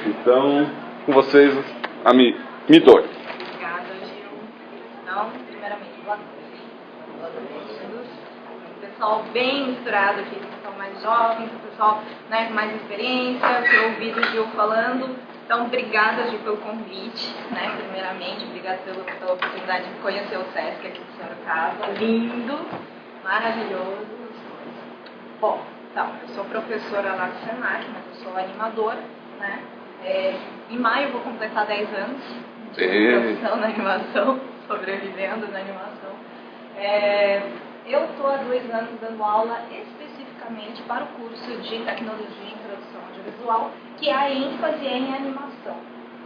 Então, com vocês, a Midori. Obrigada, Gil. Então, primeiramente, boa noite. Boa noite a todos. O pessoal bem misturado aqui, o pessoal mais jovem, o pessoal, né, com mais experiência, que eu ouvi do Gil falando. Então, obrigada, Gil, pelo convite, né, primeiramente. Obrigada pela oportunidade de conhecer o Sesc aqui de Sorocaba. Lindo, maravilhoso. Bom, então, eu sou professora lá do Senac, mas eu sou animadora, né? Em maio eu vou completar 10 anos de profissão na animação, sobrevivendo na animação. Eu estou há 2 anos dando aula especificamente para o curso de Tecnologia e Introdução Audiovisual, que é a ênfase em animação,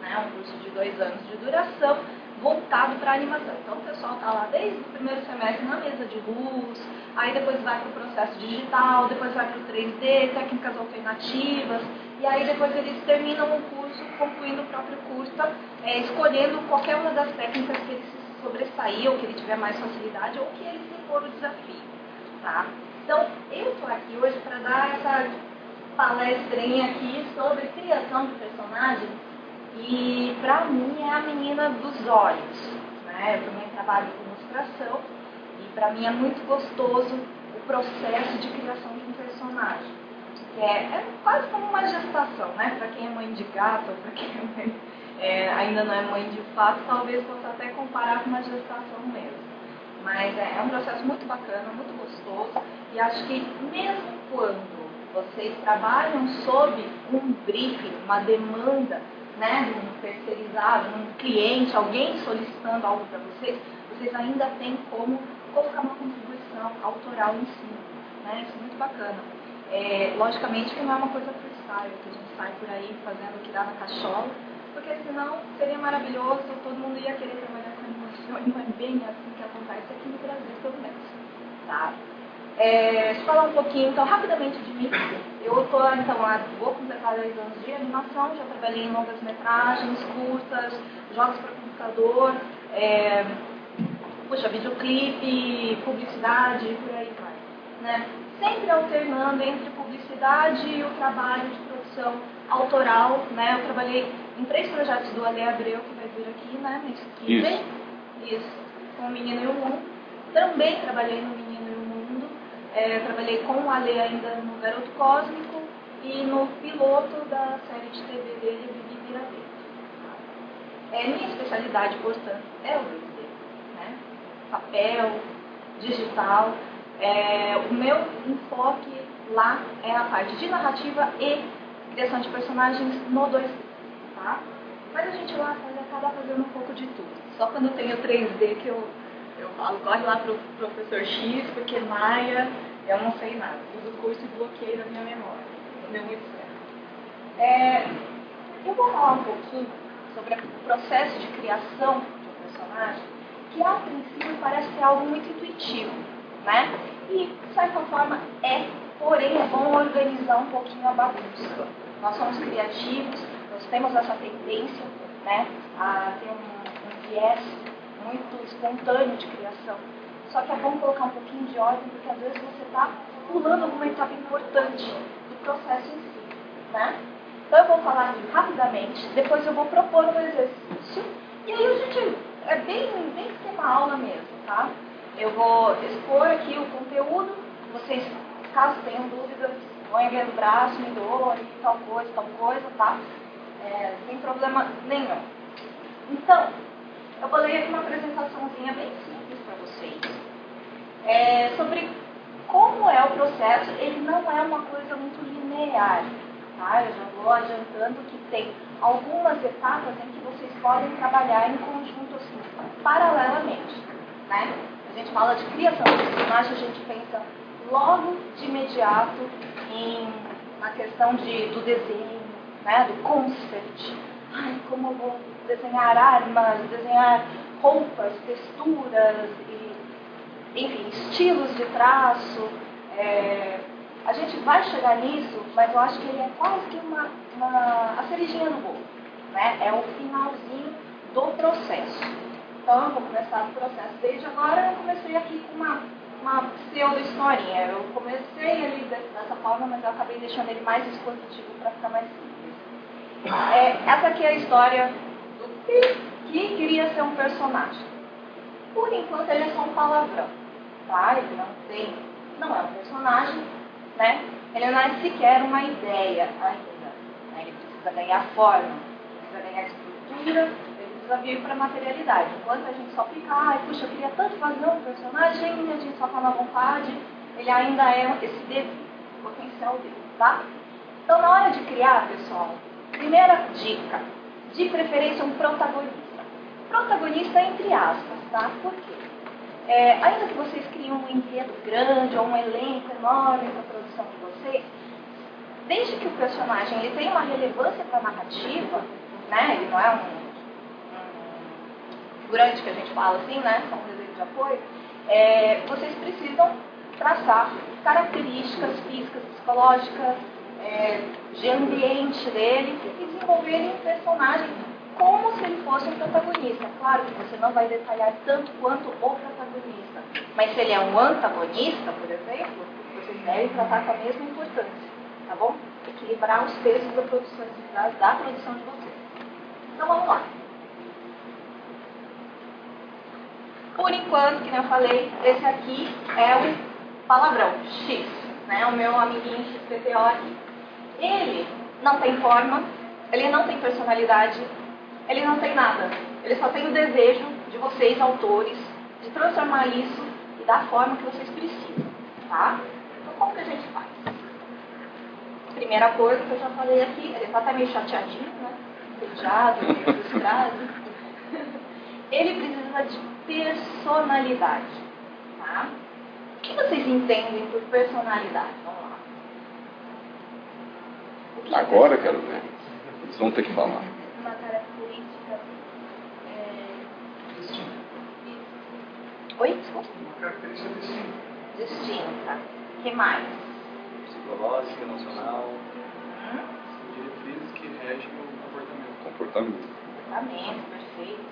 né? Um curso de 2 anos de duração, voltado para a animação. Então o pessoal está lá desde o primeiro semestre na mesa de luz, aí depois vai para o processo digital, depois vai para o 3D, técnicas alternativas, e aí depois eles terminam o curso, concluindo o próprio curso, escolhendo qualquer uma das técnicas que ele se sobressair, ou que ele tiver mais facilidade, ou que ele se impor o desafio. Tá? Então, eu estou aqui hoje para dar essa palestrinha aqui sobre criação de personagens, e para mim é a menina dos olhos, né? Eu também trabalho com ilustração e para mim é muito gostoso o processo de criação de um personagem, que é quase como uma gestação, né? Para quem é mãe de gato ou para quem ainda não é mãe de fato, talvez possa até comparar com uma gestação mesmo. Mas é um processo muito bacana, muito gostoso, e acho que mesmo quando vocês trabalham sob um briefing, uma demanda, né, de um terceirizado, um cliente, alguém solicitando algo para vocês, vocês ainda têm como colocar uma contribuição autoral em cima, né? Isso é muito bacana. Logicamente que não é uma coisa freestyle, que a gente sai por aí fazendo o que dá na cachola, porque senão seria maravilhoso, todo mundo ia querer trabalhar com animação, e não é bem assim que acontece aqui no Brasil, pelo menos. Tá? Deixa eu falar um pouquinho, então, rapidamente de mim. Eu estou, então, vou completar 10 anos de animação, já trabalhei em longas metragens, curtas, jogos para computador, videoclipe, publicidade, por aí vai. Né? Sempre alternando entre publicidade e o trabalho de produção autoral, né? Eu trabalhei em 3 projetos do Ale Abreu, que vai vir aqui, né? Isso, com o Menino e o Mundo. Também trabalhei no Menino e o Mundo. Trabalhei com o Ale ainda no Garoto Cósmico e no piloto da série de TV dele, Vivi Vira-Verde. Minha especialidade, portanto, é o 2D, né? Papel, digital. O meu enfoque lá é a parte de narrativa e criação de personagens no 2D, tá? Mas a gente lá acaba fazendo um pouco de tudo. Só quando eu tenho 3D que eu falo, corre lá pro professor X, porque Maia, eu não sei nada. Fiz o curso e bloqueei da minha memória. Não deu muito certo. Eu vou falar um pouquinho sobre o processo de criação de um personagem, que a princípio parece ser algo muito intuitivo, né? E, de certa forma, porém é bom organizar um pouquinho a bagunça. Nós somos criativos, nós temos essa tendência, né, a ter um viés muito espontâneo de criação. Só que é bom colocar um pouquinho de ordem, porque às vezes você está pulando alguma etapa importante do processo em si, né? Então eu vou falar aqui rapidamente, depois eu vou propor um exercício, e aí a gente, é bem esquema aula mesmo, tá? Eu vou expor aqui o conteúdo, vocês, caso tenham dúvidas, vão erguendo o braço, me doem, tal coisa, tá? Sem problema nenhum. Então, eu vou ler aqui uma apresentaçãozinha bem simples para vocês, sobre como é o processo. Ele não é uma coisa muito linear, tá? Eu já vou adiantando que tem algumas etapas em que vocês podem trabalhar em conjunto, assim, paralelamente, né? A gente fala de criação de personagem, a gente pensa logo de imediato na questão do desenho, né, do concept. Ai, como eu vou desenhar armas, desenhar roupas, texturas, enfim, estilos de traço. A gente vai chegar nisso, mas eu acho que ele é quase que a cerejinha do bolo, né? É o finalzinho do processo. Então, eu vou começar o processo desde agora. Eu comecei aqui com uma pseudo-historinha. Eu comecei ali dessa forma, mas eu acabei deixando ele mais expositivo para ficar mais simples. Essa aqui é a história do que queria ser um personagem. Por enquanto ele é só um palavrão, tá? Ele não é um personagem, né? Ele não é sequer uma ideia ainda, né? Ele precisa ganhar forma, precisa ganhar estrutura, ele precisa vir para a materialidade. Enquanto a gente só fica, ai, puxa, eu queria tanto fazer um personagem, a gente só tá na vontade, ele ainda é esse dever, potencial dele, tá? Então, na hora de criar, pessoal, primeira dica, de preferência um protagonista. Protagonista entre aspas, tá? Por quê? Ainda que vocês criem um enredo grande ou um elenco enorme para a produção de vocês, desde que o personagem ele tenha uma relevância para a narrativa, né? Ele não é um figurante que a gente fala assim, né? Só um desenho de apoio. Vocês precisam traçar características físicas, psicológicas, de ambiente dele e desenvolverem um personagem como se ele fosse um protagonista. Claro que você não vai detalhar tanto quanto o protagonista, mas se ele é um antagonista, por exemplo, vocês devem tratar com a mesma importância, tá bom? Equilibrar os pesos da produção de vocês. Então vamos lá. Por enquanto, que eu falei, esse aqui é o palavrão X, né? O meu amiguinho XPTO aqui. Ele não tem forma, ele não tem personalidade, ele não tem nada. Ele só tem o desejo de vocês, autores, de transformar isso e dar a forma que vocês precisam, tá? Então, como que a gente faz? Primeira coisa que eu já falei aqui, ele tá até meio chateadinho, né? Entediado, meio frustrado. Ele precisa de personalidade, tá? O que vocês entendem por personalidade? Vamos lá. Agora eu quero ver. Eles vão ter que falar. Uma característica Distinta. Oi? Desculpa. Uma característica distinta. Distinta. O que mais? Psicológica, emocional. Diretrizes que regem o Comportamento. Comportamento, perfeito.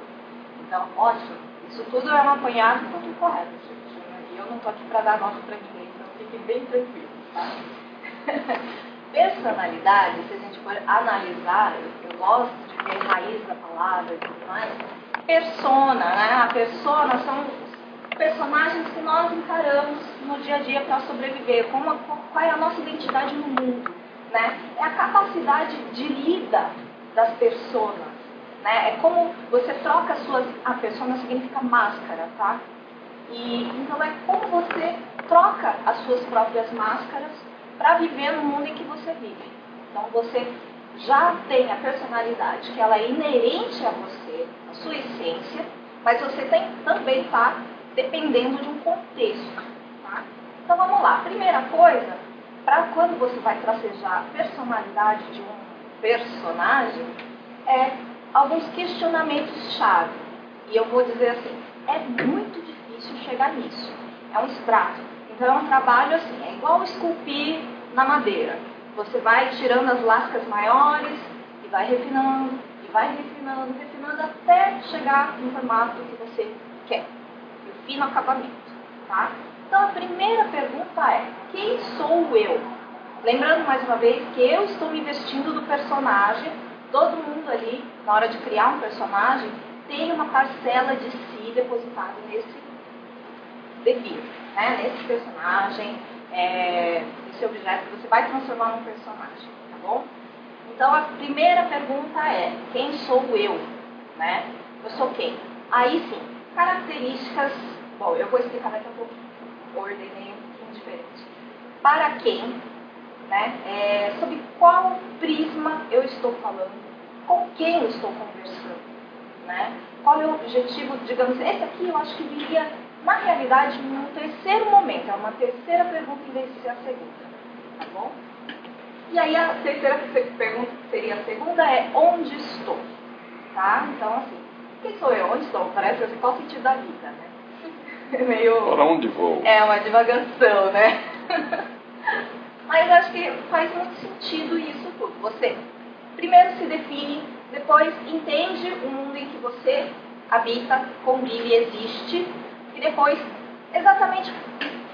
Então, ótimo. Isso tudo é um apanhado e tudo correto, gente. E eu não estou aqui para dar nota para ninguém, então fiquem bem tranquilos, tá? Personalidade, se a gente for analisar, eu gosto de ver a raiz da palavra e tudo mais. Persona, né? A persona são os personagens que nós encaramos no dia a dia para sobreviver. Qual é a nossa identidade no mundo, né? É a capacidade de lida das personas, né? É como você troca a persona significa máscara, tá? Então é como você troca as suas próprias máscaras para viver no mundo em que você vive. Então você já tem a personalidade, que ela é inerente a você, a sua essência, mas você também está dependendo de um contexto, tá? Então vamos lá. Primeira coisa, para quando você vai tracejar a personalidade de um personagem, alguns questionamentos-chave. E eu vou dizer assim, é muito difícil chegar nisso. É um extrato. Então é um trabalho assim, é igual esculpir na madeira. Você vai tirando as lascas maiores e vai refinando, refinando até chegar no formato que você quer. E o fino acabamento, tá? Então a primeira pergunta é, quem sou eu? Lembrando mais uma vez que eu estou me vestindo do personagem. Todo mundo ali, na hora de criar um personagem, tem uma parcela de si depositada nesse devir, né? Nesse personagem, esse objeto que você vai transformar num personagem, tá bom? Então a primeira pergunta é, quem sou eu? Né? Eu sou quem? Aí sim, características, bom, eu vou explicar daqui a pouco, ordem meio um pouquinho diferente. Para quem? Né? Sob qual prisma eu estou falando, com quem eu estou conversando, né? Qual é o objetivo, digamos, esse aqui eu acho que viria, na realidade, num terceiro momento, é uma terceira pergunta em vez de ser a segunda, tá bom? E aí a terceira pergunta, que seria a segunda, é onde estou, tá? Então, assim, quem sou eu? Onde estou? Parece assim, qual o sentido da vida, né? É meio... Para onde vou? É uma divagação, né? Mas acho que faz muito sentido isso tudo. Você primeiro se define, depois entende o mundo em que você habita, convive, existe, e depois exatamente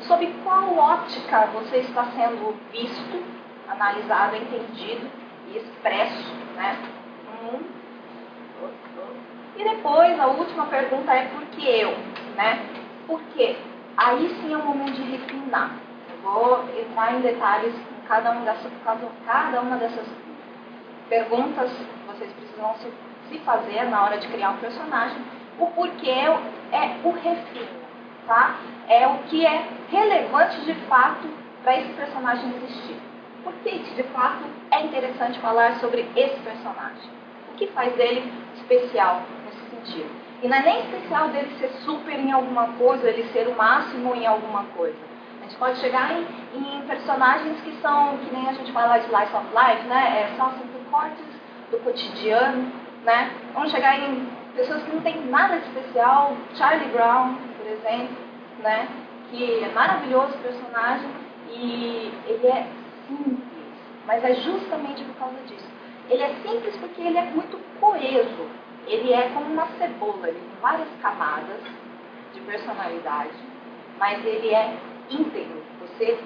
sob qual ótica você está sendo visto, analisado, entendido, e expresso, né, no mundo. E depois, a última pergunta é por que eu, né? Porque aí sim é o momento de refinar. Eu vou entrar em detalhes em cada uma dessas perguntas que vocês precisam se fazer na hora de criar um personagem. O porquê é o refino, tá? É o que é relevante de fato para esse personagem existir. Por que de fato é interessante falar sobre esse personagem? O que faz dele especial nesse sentido? E não é nem especial dele ser super em alguma coisa, ele ser o máximo em alguma coisa. A gente pode chegar em personagens que são, que nem a gente fala slice of life, né? São sempre cortes do cotidiano, né? Vamos chegar em pessoas que não têm nada de especial, Charlie Brown, por exemplo, né? Que é maravilhoso personagem e ele é simples, mas é justamente por causa disso. Ele é simples porque ele é muito coeso. Ele é como uma cebola, ele tem várias camadas de personalidade, mas ele é íntegro. Você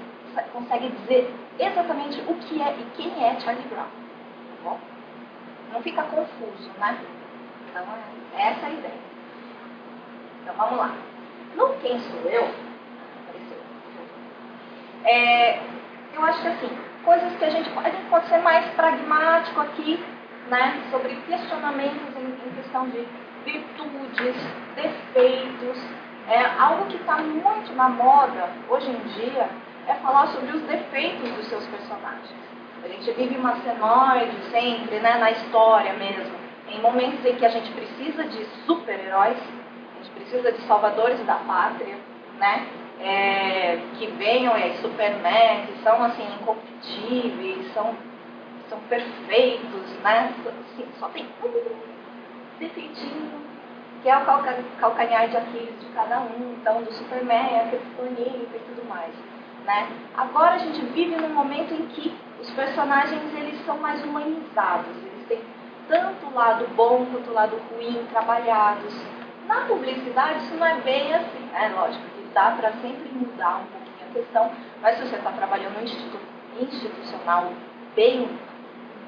consegue dizer exatamente o que é e quem é Charlie Brown, tá bom? Não fica confuso, né? Então, essa é a ideia. Então, vamos lá. No Quem Sou Eu, eu acho que assim, coisas que a gente pode ser mais pragmático aqui, né, sobre questionamentos em questão de virtudes, defeitos. Algo que está muito na moda hoje em dia é falar sobre os defeitos dos seus personagens. A gente vive uma senoide sempre, né, na história mesmo, em momentos em que a gente precisa de super-heróis, a gente precisa de salvadores da pátria, né, que venham Superman, que são assim incorruptíveis, são perfeitos, né? Assim, só tem um defeitinho, que é o calcanhar de Aquiles de cada um. Então, do Superman, a kryptonita e tudo mais, né? Agora a gente vive num momento em que os personagens eles são mais humanizados, eles têm tanto o lado bom quanto o lado ruim trabalhados. Na publicidade isso não é bem assim, né? Lógico que dá para sempre mudar um pouquinho a questão, mas se você está trabalhando no institucional bem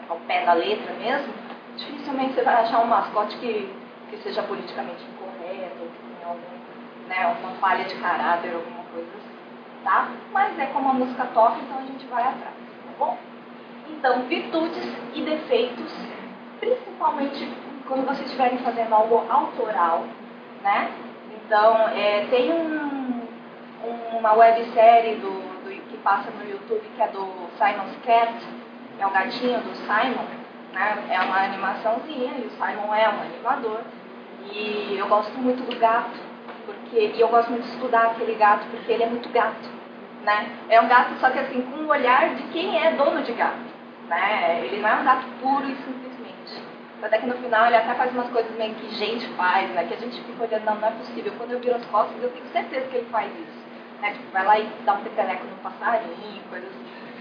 ao pé da letra mesmo, dificilmente você vai achar um mascote que seja politicamente incorreto, ou que tenha alguma falha de caráter, alguma coisa assim, tá? Mas é como a música toca, então a gente vai atrás, tá bom? Então, virtudes e defeitos, principalmente quando vocês estiverem fazendo algo autoral, né? Então, tem uma websérie que passa no YouTube, que é do Simon's Cat, é o gatinho do Simon, né? É uma animaçãozinha, e o Simon é um animador, e eu gosto muito do gato, e eu gosto muito de estudar aquele gato, porque ele é muito gato, né? É um gato, só que assim, com um olhar de quem é dono de gato, né? Ele não é um gato puro e simplesmente. Até que no final ele até faz umas coisas meio que gente faz, né? Que a gente fica olhando, não é possível. Quando eu viro as costas, eu tenho certeza que ele faz isso, né? Tipo, vai lá e dá um peteleco no passarinho, coisas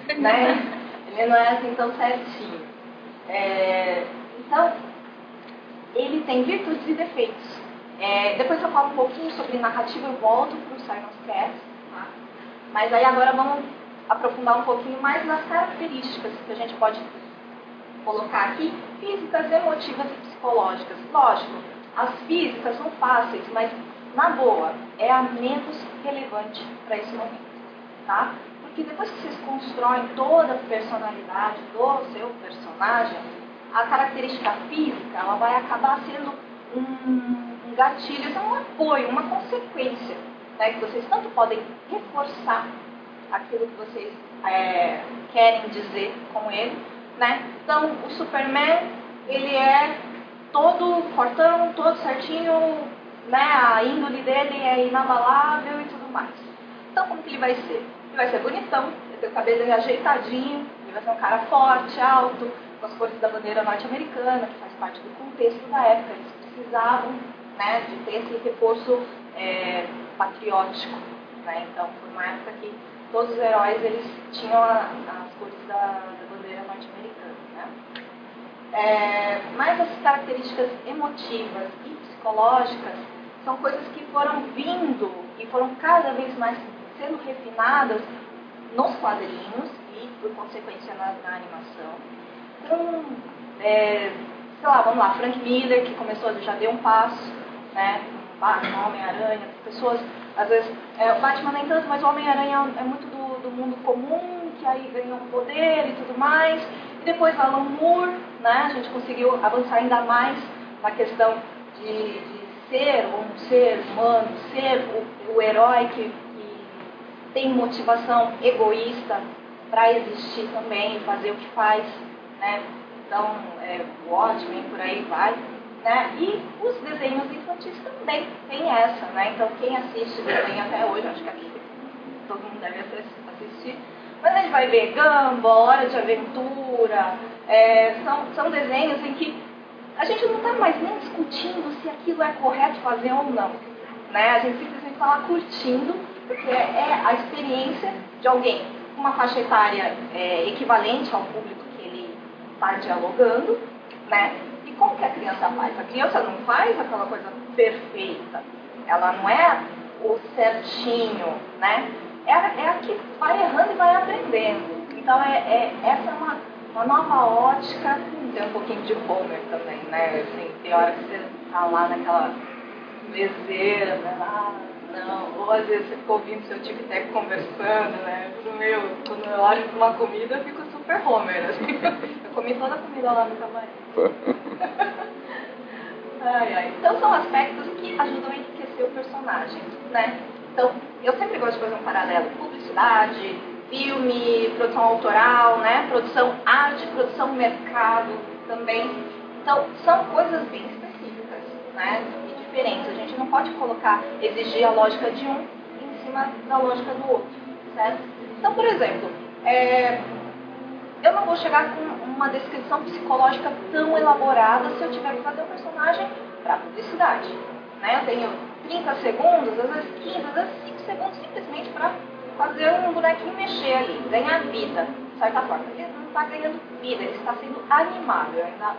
assim, né? Ele não é assim tão certinho. Então, ele tem virtudes e defeitos. Depois eu falo um pouquinho sobre narrativa, eu volto para o Simon's Cat, tá? Mas aí agora vamos aprofundar um pouquinho mais nas características que a gente pode colocar aqui, físicas, emotivas e psicológicas. Lógico, as físicas são fáceis, mas na boa, é a menos relevante para esse momento, tá? Porque depois que vocês constroem toda a personalidade do seu personagem, a característica física ela vai acabar sendo um gatilho, um apoio, uma consequência, né, que vocês tanto podem reforçar aquilo que vocês querem dizer com ele, né? Então, o Superman, ele é todo fortão, todo certinho, né? A índole dele é inabalável e tudo mais. Então, como que ele vai ser? Ele vai ser bonitão, ele tem o cabelo ajeitadinho, ele vai ser um cara forte, alto, com as cores da bandeira norte-americana, que faz parte do contexto da época. Eles precisavam, né, de ter esse reforço patriótico, né? Então, foi uma época que todos os heróis eles tinham as cores da bandeira norte-americana, né? Mas as características emotivas e psicológicas são coisas que foram vindo e foram cada vez mais sendo refinadas nos quadrinhos e, por consequência, na animação. Então, sei lá, vamos lá, Frank Miller, que começou, já deu um passo, né? Batman, Homem-Aranha, pessoas, às vezes, o Batman nem tanto, mas o Homem-Aranha é muito do mundo comum, que aí ganhou um poder e tudo mais. E depois Alan Moore, né? A gente conseguiu avançar ainda mais na questão de ser um ser humano, ser o herói que tem motivação egoísta para existir também, fazer o que faz, né? Então, o Watchmen, por aí vai, né? E os desenhos infantis também tem essa, né? Então, quem assiste desenho até hoje, acho que aqui todo mundo deve assistir, mas a gente vai ver Gumball, Hora de Aventura, são desenhos em que a gente não está mais nem discutindo se aquilo é correto fazer ou não, né? A gente simplesmente está lá curtindo, porque é a experiência de alguém com uma faixa etária equivalente ao público que ele está dialogando, né? E como que a criança faz? A criança não faz aquela coisa perfeita, ela não é o certinho, né? É a que vai errando e vai aprendendo. Então, essa é uma nova ótica. Tem um pouquinho de Homer também, né? Assim, tem hora que você tá lá naquela leseira, né? Não. Ou às vezes você fica ouvindo seu tic-tac conversando, né? Quando eu olho pra uma comida, eu fico super Homer, assim. Eu comi toda a comida lá no camarim. Então, são aspectos que ajudam a enriquecer o personagem, né? Então, eu sempre gosto de fazer um paralelo. Publicidade, filme, produção autoral, né? Produção arte, produção mercado também. Então, são coisas bem específicas, né? E diferentes. A gente não pode exigir a lógica de um em cima da lógica do outro, certo? Então, por exemplo, eu não vou chegar com uma descrição psicológica tão elaborada se eu tiver que fazer um personagem para publicidade, né? Eu tenho 30 segundos, às vezes 15, às vezes 5 segundos simplesmente para fazer um bonequinho mexer ali, ganhar vida, de certa forma. Ele não está ganhando vida, ele está sendo animado. Eu ainda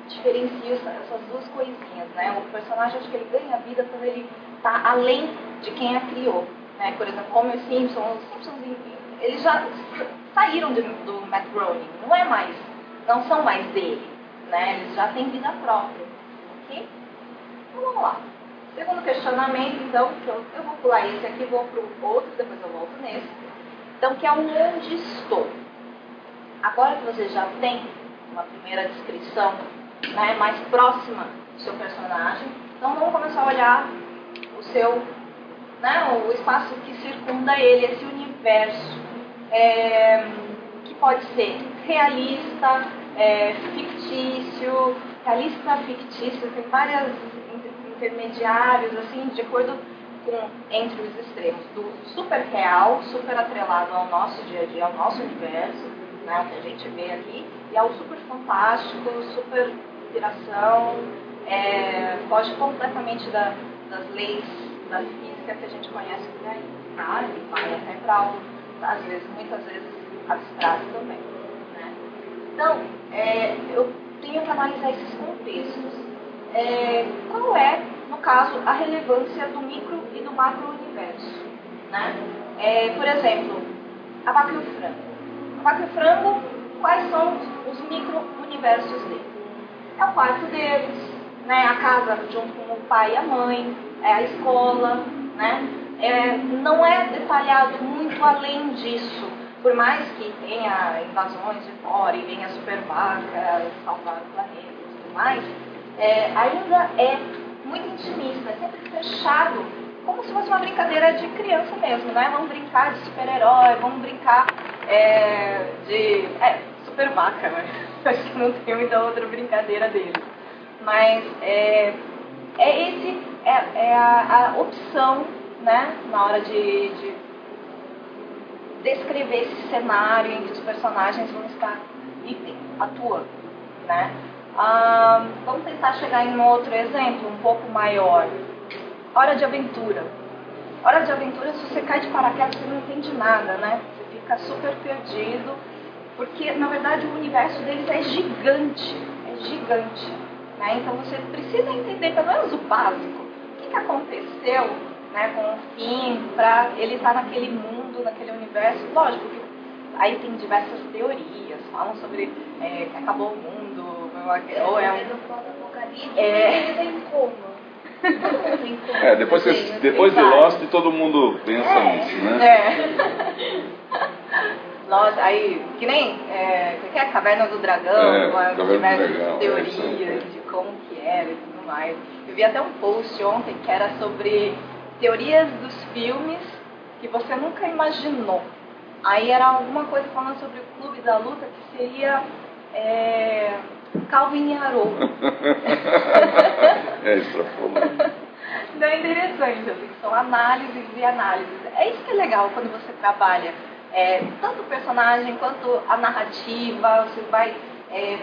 diferencio essas duas coisinhas, né? O personagem, acho que ele ganha vida quando ele está além de quem a criou, né? Por exemplo, Homer Simpson, os Simpsons, eles já saíram do Matt Groening, não são mais dele, né? Eles já têm vida própria, ok? Então vamos lá. Segundo questionamento, então, que eu vou pular esse aqui, vou para o outro, depois eu volto nesse. Então, que é o onde estou. Agora que você já tem uma primeira descrição, né, mais próxima do seu personagem, então vamos começar a olhar o espaço que circunda ele, esse universo, que pode ser realista, fictício. Realista, fictício, tem vários intermediários, assim, de acordo entre os extremos, do super real, super atrelado ao nosso dia a dia, ao nosso universo, né, o que a gente vê aqui, e ao super fantástico, super inspiração, foge completamente das leis da física que a gente conhece por aí, tá? E vai até para algo, muitas vezes, abstrato também, né? Então, eu tenho que analisar esses contextos. Qual é, no caso, a relevância do micro e do macro universo, né? Por exemplo, a vaca e o frango. A vaca e o frango, quais são os micro-universos dele? É o quarto deles, né? A casa junto com o pai e a mãe, a escola, né? Não é detalhado muito além disso, por mais que tenha invasões de fora e venha a super vaca salvar o planeta e tudo mais, ainda é muito intimista, é sempre fechado, como se fosse uma brincadeira de criança mesmo, né? Vamos brincar de super-herói, vamos brincar de super vaca, né? Acho que não tem muita outra brincadeira deles. Mas a opção, né? Na hora de descrever esse cenário em que os personagens vão estar atuando, né? Vamos tentar chegar em um outro exemplo, um pouco maior. Hora de Aventura. Hora de Aventura, se você cai de paraquedas, você não entende nada, né? Você fica super perdido, porque, na verdade, o universo deles é gigante, né? Então, você precisa entender, pelo menos o básico, o que aconteceu, né, com o Finn, para ele estar naquele mundo, naquele universo. Lógico que aí tem diversas teorias, falam sobre que acabou o mundo, ou é um... Tem como. Depois de Lost todo mundo pensa nisso, né? Nossa, aí, que nem que é a Caverna do Dragão, com as Caverna do diversas Dragão, teorias de como que era e tudo mais. Eu vi até um post ontem que era sobre teorias dos filmes que você nunca imaginou. Aí era alguma coisa falando sobre o Clube da Luta, que seria Calvin e Haroldo. Extrapolando. Então é interessante, assim, são análises e análises. É isso que é legal quando você trabalha tanto o personagem quanto a narrativa, você vai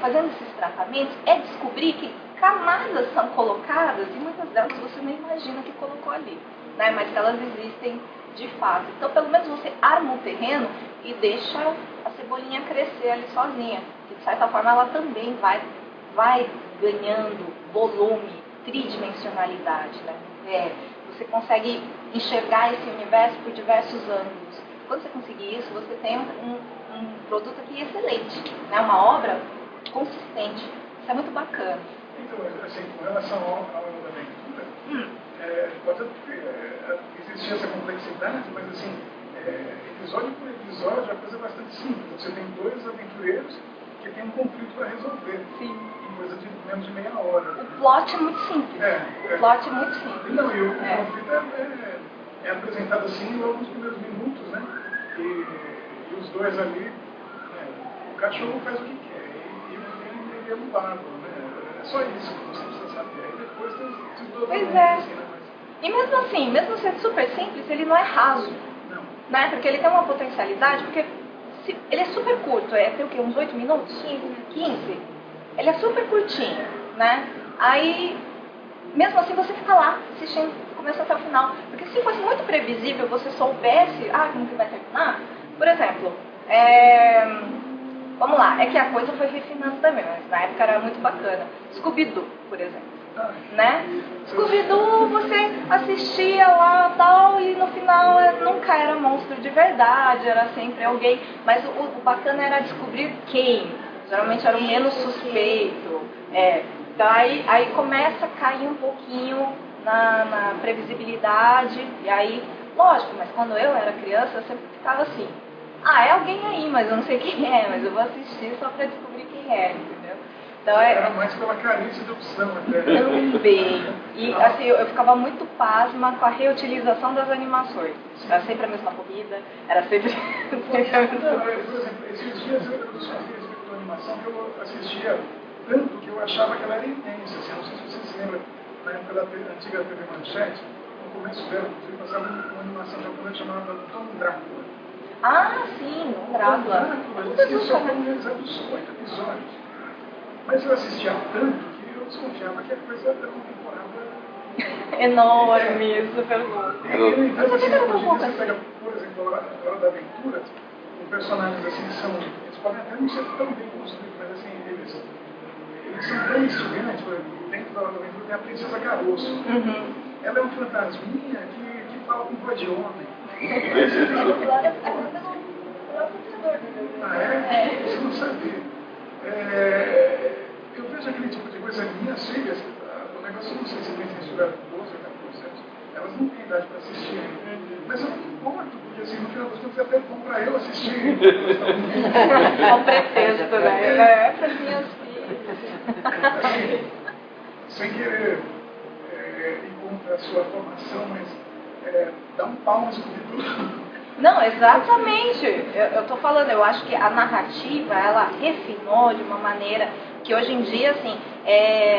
fazendo esses tratamentos, é descobrir que camadas são colocadas e muitas delas você nem imagina que colocou ali, né? Mas que elas existem de fato. Então pelo menos você arma um terreno e deixa a cebolinha crescer ali sozinha, que de certa forma ela também vai ganhando volume, tridimensionalidade, né? Você consegue enxergar esse universo por diversos ângulos. Quando você conseguir isso, você tem um produto aqui excelente, né? Uma obra consistente. Isso é muito bacana. Então, assim, com relação à obra da aventura, pode existir essa complexidade, mas assim, episódio por episódio a coisa é bastante simples. Você tem dois aventureiros que têm um conflito para resolver. Sim. Em coisa de menos de meia hora. O plot é muito simples. O plot é muito simples. Não, e o conflito é apresentado assim logo nos primeiros minutos, né? E os dois ali, o cachorro faz o que quer, e o menino ele é um bárbaro, né? É só isso que você precisa saber. Aí depois tem os Pois é. assim, né? E mesmo assim, mesmo sendo super simples, ele não é raso. Não. Né? Porque ele tem uma potencialidade, porque ele é super curto, tem o quê? Uns 8 minutos? 15? Ele é super curtinho, né? Aí, mesmo assim, você fica lá, assistindo, começa até o final. Porque se fosse muito previsível, você soubesse, como que vai terminar, por exemplo, vamos lá, é que a coisa foi refinando também, mas na época era muito bacana. Scooby-Doo, por exemplo. Né? Scooby-Doo, você assistia lá tal, e no final nunca era monstro de verdade, era sempre alguém, mas o bacana era descobrir quem, geralmente era o menos suspeito. Então aí começa a cair um pouquinho na previsibilidade, e aí, lógico, mas quando eu era criança eu sempre ficava assim, é alguém aí, mas eu não sei quem é, mas eu vou assistir só pra descobrir quem é, entendeu? Então, era mais pela carência de opção até. Também. E assim, eu ficava muito pasma com a reutilização das animações. Era sempre a mesma corrida, era sempre a mesma... Por exemplo, esses dias eu só vi a animação que eu assistia tanto que eu achava que ela era intensa. Assim, não sei se você se lembra, na época da antiga TV Manchete, no começo dela, você passava uma animação japonesa chamada Tom Drácula. Sim, Tom Drácula. Eles só foram realizados 8 episódios. Mas eu assistia tanto que eu desconfiava que a coisa era uma temporada enorme, super boa. Então, assim, hoje você pega, por exemplo, a Hora da Aventura, com personagens assim que são. Eles podem até não ser tão bem construídos, mas assim, eles são tão instigantes. Por exemplo, dentro da Hora da Aventura tem a Princesa Caroço. Ela é um fantasminha que fala com voz de homem. Você não sabia. Eu vejo aquele tipo de coisa, minhas filhas, o negócio não sei se tem censura 12 ou 14 anos, elas não têm idade para assistir ainda. Mas eu não me importo, porque assim, no final das contas é até bom para eu assistir. É um pretexto, né? É para as minhas filhas. Assim, sem querer ir contra a sua formação, mas dá um pau no Scooby-Doo. Não, exatamente. Eu tô falando, eu acho que a narrativa, ela refinou de uma maneira que hoje em dia, assim,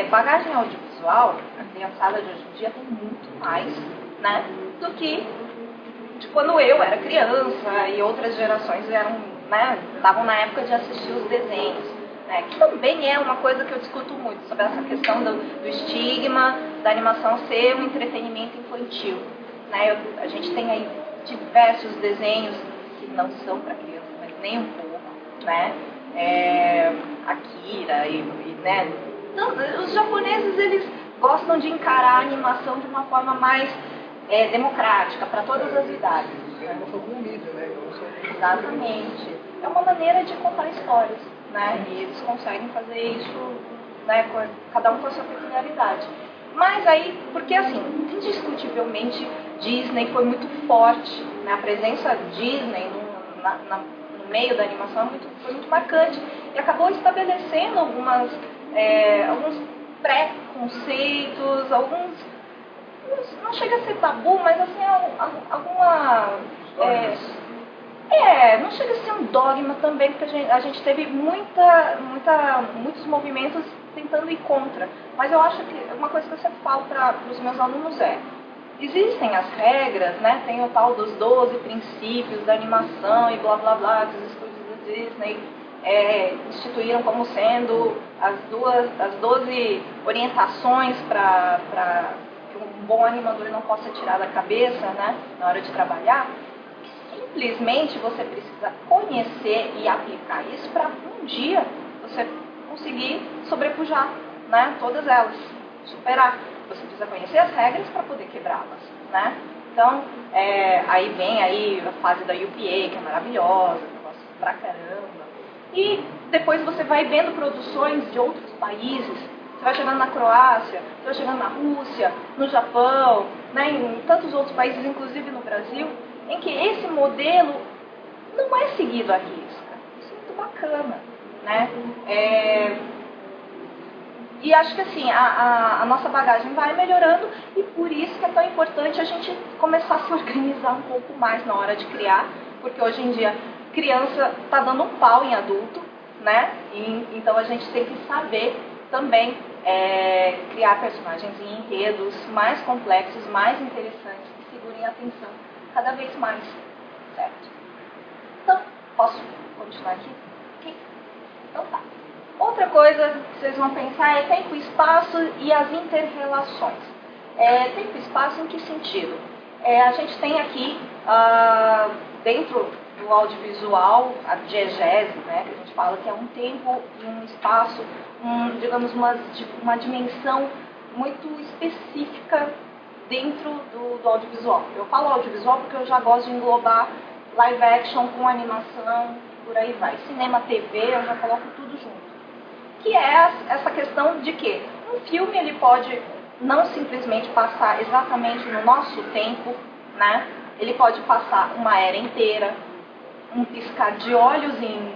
bagagem audiovisual, a criançada de hoje em dia tem muito mais, né, do que de quando eu era criança e outras gerações estavam na época de assistir os desenhos, né, que também é uma coisa que eu discuto muito, sobre essa questão do estigma da animação ser um entretenimento infantil, né, a gente tem aí diversos desenhos que não são para criança, mas nem um pouco, né? Akira né? Então, os japoneses, eles gostam de encarar a animação de uma forma mais democrática, para todas as idades. Animação como mídia, né? Exatamente. é uma maneira de contar histórias, né? E eles conseguem fazer isso, né, cada um com a sua peculiaridade. Mas aí, porque assim, indiscutivelmente, Disney foi muito forte, né? A presença Disney no meio da animação foi muito marcante e acabou estabelecendo alguns preconceitos, não chega a ser tabu, mas assim, não chega a ser um dogma também, porque a gente teve muitos movimentos tentando ir contra. Mas eu acho que uma coisa que eu sempre falo para os meus alunos existem as regras, né? Tem o tal dos 12 princípios da animação e blá blá blá, que os estúdios da Disney instituíram como sendo as 12 orientações para que um bom animador não possa tirar da cabeça, né, na hora de trabalhar. Simplesmente você precisa conhecer e aplicar isso para um dia você conseguir sobrepujar, né, todas elas, superar. Você precisa conhecer as regras para poder quebrá-las, né? Então, aí vem aí a fase da UPA, que é maravilhosa, que eu gosto pra caramba. E depois você vai vendo produções de outros países. Você vai chegando na Croácia, você vai chegando na Rússia, no Japão, né, em tantos outros países, inclusive no Brasil, em que esse modelo não é seguido à risca. Isso é muito bacana, né? E acho que assim, a nossa bagagem vai melhorando e por isso que é tão importante a gente começar a se organizar um pouco mais na hora de criar, porque hoje em dia criança está dando um pau em adulto, né? Então a gente tem que saber também criar personagens em enredos mais complexos, mais interessantes, que segurem a atenção cada vez mais, certo? Então, posso continuar aqui? Ok? Então tá. Outra coisa que vocês vão pensar é tempo e espaço e as inter-relações. Tempo e espaço em que sentido? A gente tem aqui, dentro do audiovisual, a diegese, né, que a gente fala que é um tempo e um espaço, digamos, uma dimensão muito específica dentro do audiovisual. Eu falo audiovisual porque eu já gosto de englobar live action com animação, por aí vai. Cinema, TV, eu já coloco tudo junto. Que é essa questão de que um filme ele pode não simplesmente passar exatamente no nosso tempo, né? Ele pode passar uma era inteira, um piscar de olhos em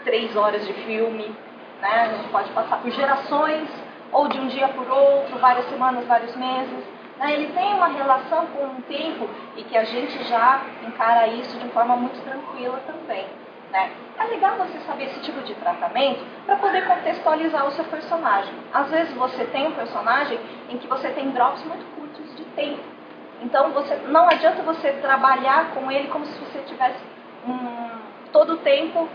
3 horas de filme, né? A gente pode passar por gerações, ou de um dia por outro, várias semanas, vários meses. Né? Ele tem uma relação com o tempo e que a gente já encara isso de forma muito tranquila também. Né? É legal você saber esse tipo de tratamento para poder contextualizar o seu personagem. Às vezes você tem um personagem em que você tem drops muito curtos de tempo. Então não adianta você trabalhar com ele como se você tivesse todo o tempo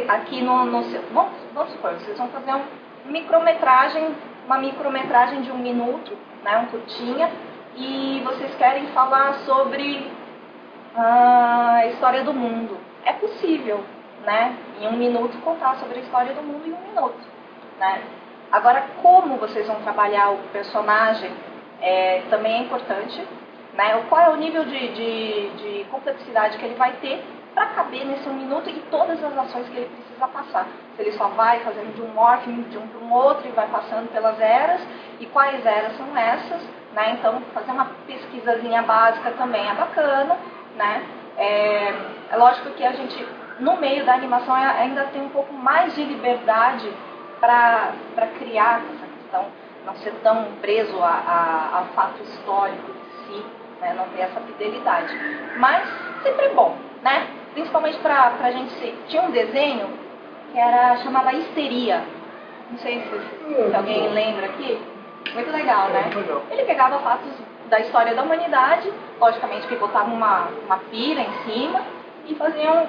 aqui no seu... Vamos supor, vocês vão fazer uma micrometragem de 1 minuto, né, um curtinha, e vocês querem falar sobre a história do mundo. É possível, né? Em 1 minuto contar sobre a história do mundo em 1 minuto, né? Agora, como vocês vão trabalhar o personagem também é importante, né? Qual é o nível de complexidade que ele vai ter para caber nesse 1 minuto e todas as ações que ele precisa passar. Se ele só vai fazendo de um morphing de um para um outro e vai passando pelas eras, e quais eras são essas, né? Então, fazer uma pesquisazinha básica também é bacana, né? É lógico que a gente, no meio da animação, ainda tem um pouco mais de liberdade para criar essa questão, não ser tão preso a fato histórico em si, né? Não ter essa fidelidade. Mas sempre é bom, né? Principalmente para a gente tinha um desenho que chamava Histeria. Não sei se alguém lembra aqui. Muito legal, né? Ele pegava fatos da história da humanidade, logicamente que botava uma pira em cima e faziam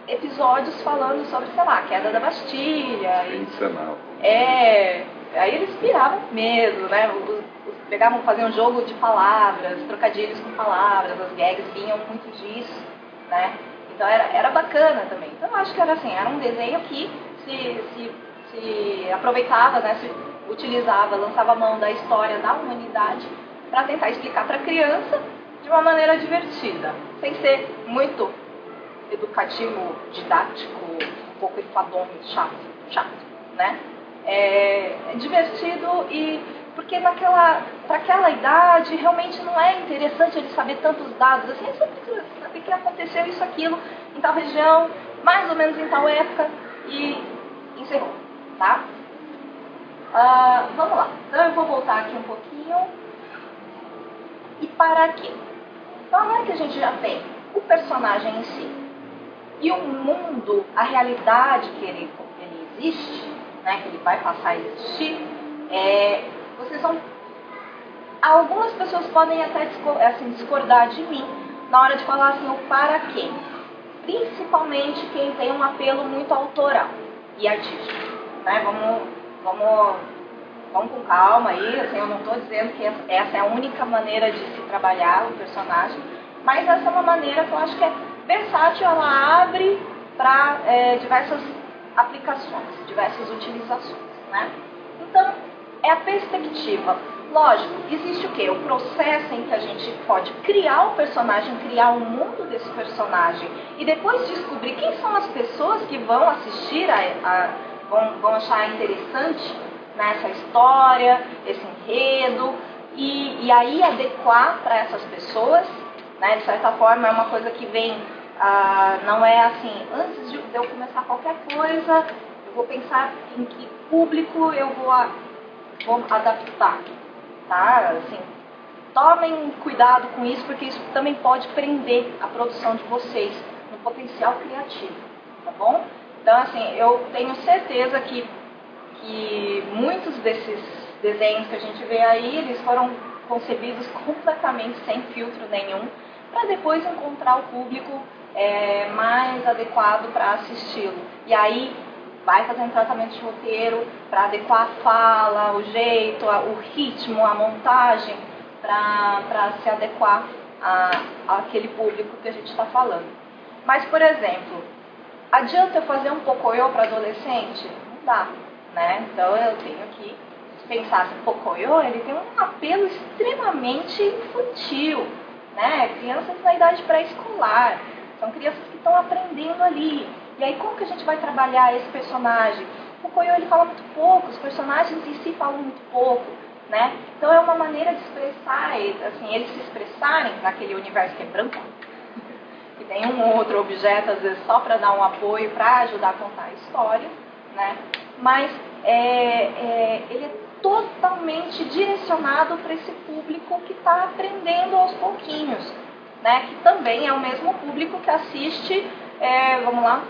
episódios falando sobre, sei lá, a queda da Bastilha. Sensacional. Aí eles piravam mesmo, né? Faziam um jogo de palavras, trocadilhos com palavras, as gags vinham muito disso, né? Então era bacana também. Então eu acho que era assim, era um desenho que se aproveitava, né? Se utilizava, lançava a mão da história da humanidade para tentar explicar para a criança de uma maneira divertida, sem ser muito educativo, didático, um pouco enfadonho, chato, né? É divertido e porque para aquela idade realmente não é interessante ele saber tantos dados, assim, ele só precisa saber que aconteceu isso, aquilo, em tal região, mais ou menos em tal época, e encerrou, tá? Vamos lá, então eu vou voltar aqui um pouquinho. E para quê? Então agora que a gente já tem o personagem em si e o mundo, a realidade que ele existe, né, que ele vai passar a existir, vocês vão... Algumas pessoas podem até discordar de mim na hora de falar assim, o para quê. Principalmente quem tem um apelo muito autoral e artístico, né? Vamos com calma aí, assim, eu não estou dizendo que essa é a única maneira de se trabalhar o personagem, mas essa é uma maneira que eu acho que é versátil, ela abre para diversas aplicações, diversas utilizações, né? Então, é a perspectiva. Lógico, existe o quê? O processo em que a gente pode criar o personagem, criar o mundo desse personagem e depois descobrir quem são as pessoas que vão assistir, vão achar interessante nessa história, esse enredo, e aí adequar para essas pessoas, né? De certa forma é uma coisa que vem, não é assim, antes de eu começar qualquer coisa, eu vou pensar em que público eu vou adaptar, tá? Assim, tomem cuidado com isso, porque isso também pode prender a produção de vocês no potencial criativo, tá bom? Então, assim, eu tenho certeza que muitos desses desenhos que a gente vê aí, eles foram concebidos completamente sem filtro nenhum, para depois encontrar o público mais adequado para assisti-lo. E aí vai fazer um tratamento de roteiro para adequar a fala, o jeito, o ritmo, a montagem, para se adequar àquele público que a gente está falando. Mas, por exemplo, adianta eu fazer um Pocoyo para adolescente? Não dá, né? Então eu tenho que pensar assim, Pocoyo, ele tem um apelo extremamente infantil, né? Crianças na idade pré-escolar, são crianças que estão aprendendo ali. E aí como que a gente vai trabalhar esse personagem? O Pocoyo, ele fala muito pouco, os personagens em si falam muito pouco, né? Então é uma maneira de expressar, assim, eles se expressarem naquele universo que é branco, que tem um outro objeto, às vezes, só para dar um apoio, para ajudar a contar a história, né? Mas ele é totalmente direcionado para esse público que está aprendendo aos pouquinhos, né? Que também é o mesmo público que assiste, vamos lá,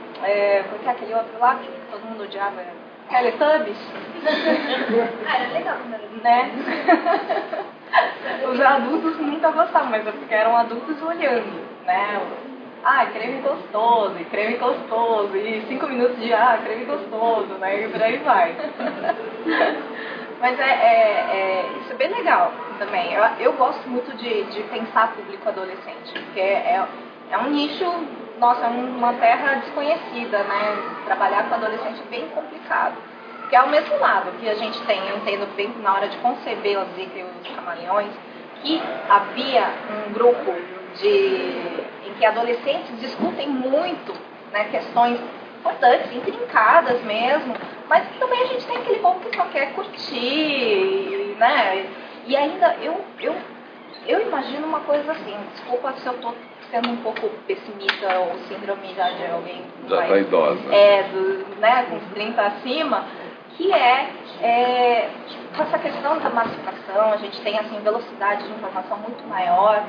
porque aquele outro lá que todo mundo odiava, Teletubbies. Era legal, né? Os adultos nunca gostavam, mas é porque eram adultos olhando, né? Creme gostoso, e 5 minutos de creme gostoso, né? E por aí vai. Mas isso é bem legal também. Eu gosto muito de pensar público adolescente, porque é um nicho, nossa, é uma terra desconhecida, né? Trabalhar com adolescente é bem complicado. Porque ao mesmo lado que a gente tem, eu entendo bem na hora de conceber os Zika e os Camaleões, que havia um grupo em que adolescentes discutem muito, né, questões importantes, intrincadas mesmo, mas que também a gente tem aquele povo que só quer curtir, né? E ainda eu imagino uma coisa assim, desculpa se eu estou sendo um pouco pessimista ou síndrome já de alguém já está idosa. Né, com 30 acima, que com essa questão da massificação, a gente tem assim velocidade de informação muito maior.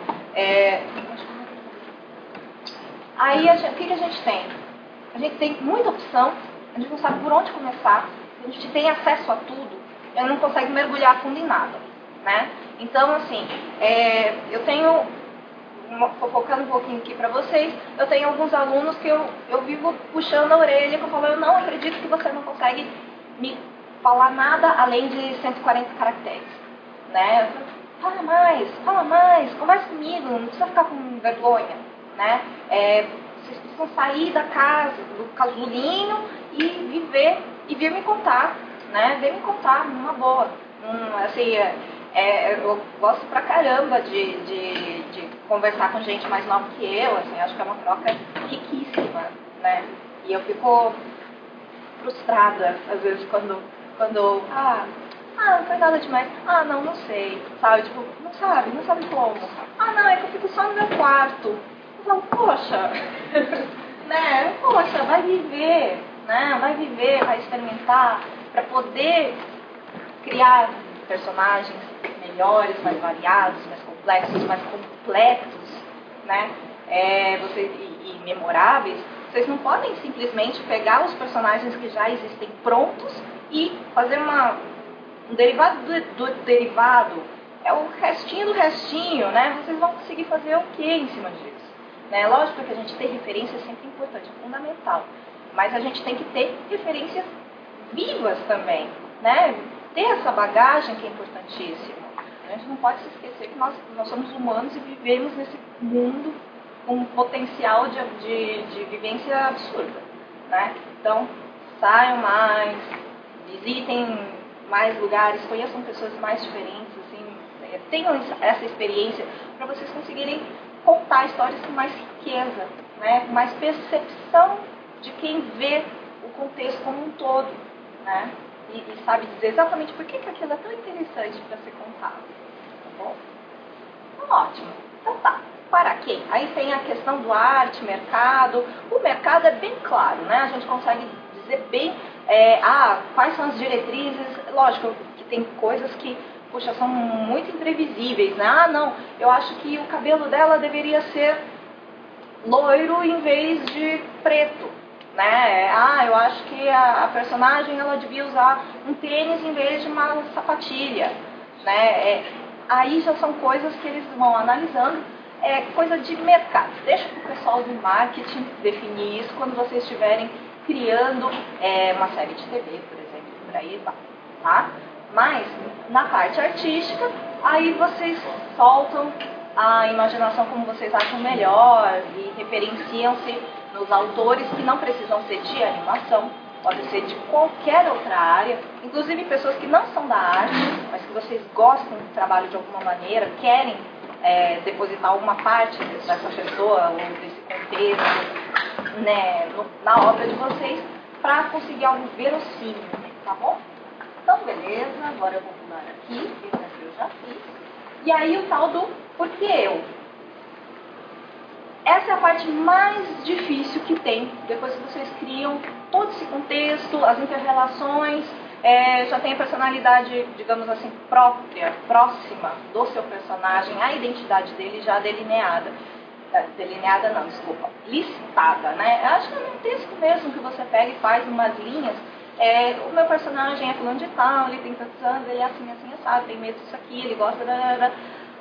Aí o que a gente tem? A gente tem muita opção, a gente não sabe por onde começar, a gente tem acesso a tudo, a gente não consegue mergulhar a fundo em nada, né? Então, assim, eu tenho, focando um pouquinho aqui para vocês, eu tenho alguns alunos que eu vivo puxando a orelha, que eu falo, eu não acredito que você não consegue me falar nada além de 140 caracteres, né? Fala mais, conversa comigo, não precisa ficar com vergonha, né? Vocês precisam sair da casa, do casulinho e viver, e vir me contar, né? Vem me contar, numa boa. Assim, eu gosto pra caramba de conversar com gente mais nova que eu, assim, acho que é uma troca riquíssima, né? E eu fico frustrada, às vezes, quando não foi nada demais. Não sei, sabe? Tipo, não sabe como. Não, é que eu fico só no meu quarto. Eu falo, poxa, né? Poxa, vai viver, né? Vai viver, vai experimentar, para poder criar personagens melhores, mais variados, mais complexos, mais completos, né? E memoráveis. Vocês não podem simplesmente pegar os personagens que já existem prontos e fazer um derivado do derivado. É o restinho do restinho, né? Vocês vão conseguir fazer o que em cima disso? Né? Lógico que a gente ter referência é sempre importante, é fundamental. Mas a gente tem que ter referências vivas também, né? Ter essa bagagem que é importantíssima. A gente não pode se esquecer que nós somos humanos e vivemos nesse mundo com um potencial de vivência absurda, né? Então, saiam mais, visitem mais lugares, conheçam pessoas mais diferentes, assim, tenham essa experiência para vocês conseguirem contar histórias com mais riqueza, né? Com mais percepção de quem vê o contexto como um todo, né? E sabe dizer exatamente por que aquilo é tão interessante para ser contado, tá bom? Então, ótimo. Então tá. Para quem? Aí tem a questão do arte, mercado. O mercado é bem claro, né? A gente consegue dizer bem quais são as diretrizes. Lógico que tem coisas que, puxa, são muito imprevisíveis, né? Não, eu acho que o cabelo dela deveria ser loiro em vez de preto, né? Eu acho que a personagem ela devia usar um tênis em vez de uma sapatilha, né? Aí já são coisas que eles vão analisando. É coisa de mercado. Deixa para o pessoal do marketing definir isso quando vocês estiverem criando uma série de TV, por exemplo, por aí, tá? Mas, na parte artística, aí vocês soltam a imaginação como vocês acham melhor e referenciam-se nos autores que não precisam ser de animação, pode ser de qualquer outra área, inclusive pessoas que não são da arte, mas que vocês gostam do trabalho de alguma maneira, querem depositar alguma parte dessa pessoa ou desse contexto, né, na obra de vocês, para conseguir algo verossímil, tá bom? Então, beleza, agora eu vou pular aqui, esse aqui eu já fiz. E aí o tal do porquê eu. Essa é a parte mais difícil que tem, depois que vocês criam todo esse contexto, as interrelações, já tem a personalidade, digamos assim, própria, próxima do seu personagem, a identidade dele já delineada. Delineada não, desculpa, listada, né? Eu acho que é um texto mesmo que você pega e faz umas linhas. O meu personagem é fulano de tal, ele tem tantos anos, ele é assim, assim, assado, tem medo disso aqui, ele gosta da...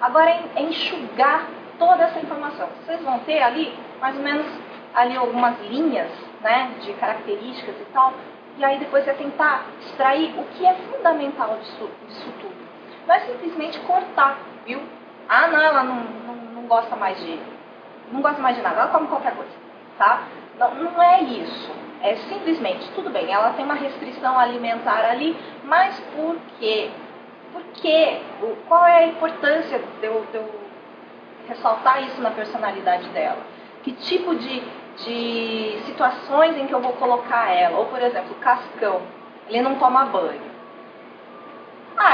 Agora é enxugar toda essa informação. Vocês vão ter ali, mais ou menos, ali algumas linhas, né, de características e tal, e aí depois é tentar extrair o que é fundamental disso tudo. Não é simplesmente cortar, viu? Não, ela não gosta mais de... Não gosta mais de nada, ela come qualquer coisa, tá? Não é isso. É simplesmente, tudo bem, ela tem uma restrição alimentar ali, mas por quê? Por quê? Qual é a importância de eu ressaltar isso na personalidade dela? Que tipo de situações em que eu vou colocar ela? Ou, por exemplo, o Cascão, ele não toma banho.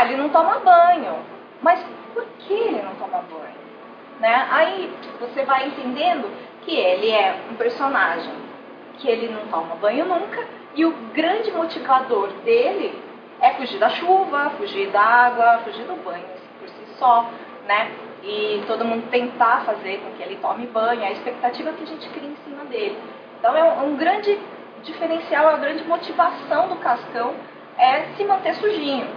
Ele não toma banho. Mas por que ele não toma banho? Né? Aí você vai entendendo que ele é um personagem que ele não toma banho nunca, e o grande motivador dele é fugir da chuva, fugir da água, fugir do banho por si só, né? E todo mundo tentar fazer com que ele tome banho, a expectativa que a gente cria em cima dele. Então é um grande diferencial, a grande motivação do Cascão é se manter sujinho,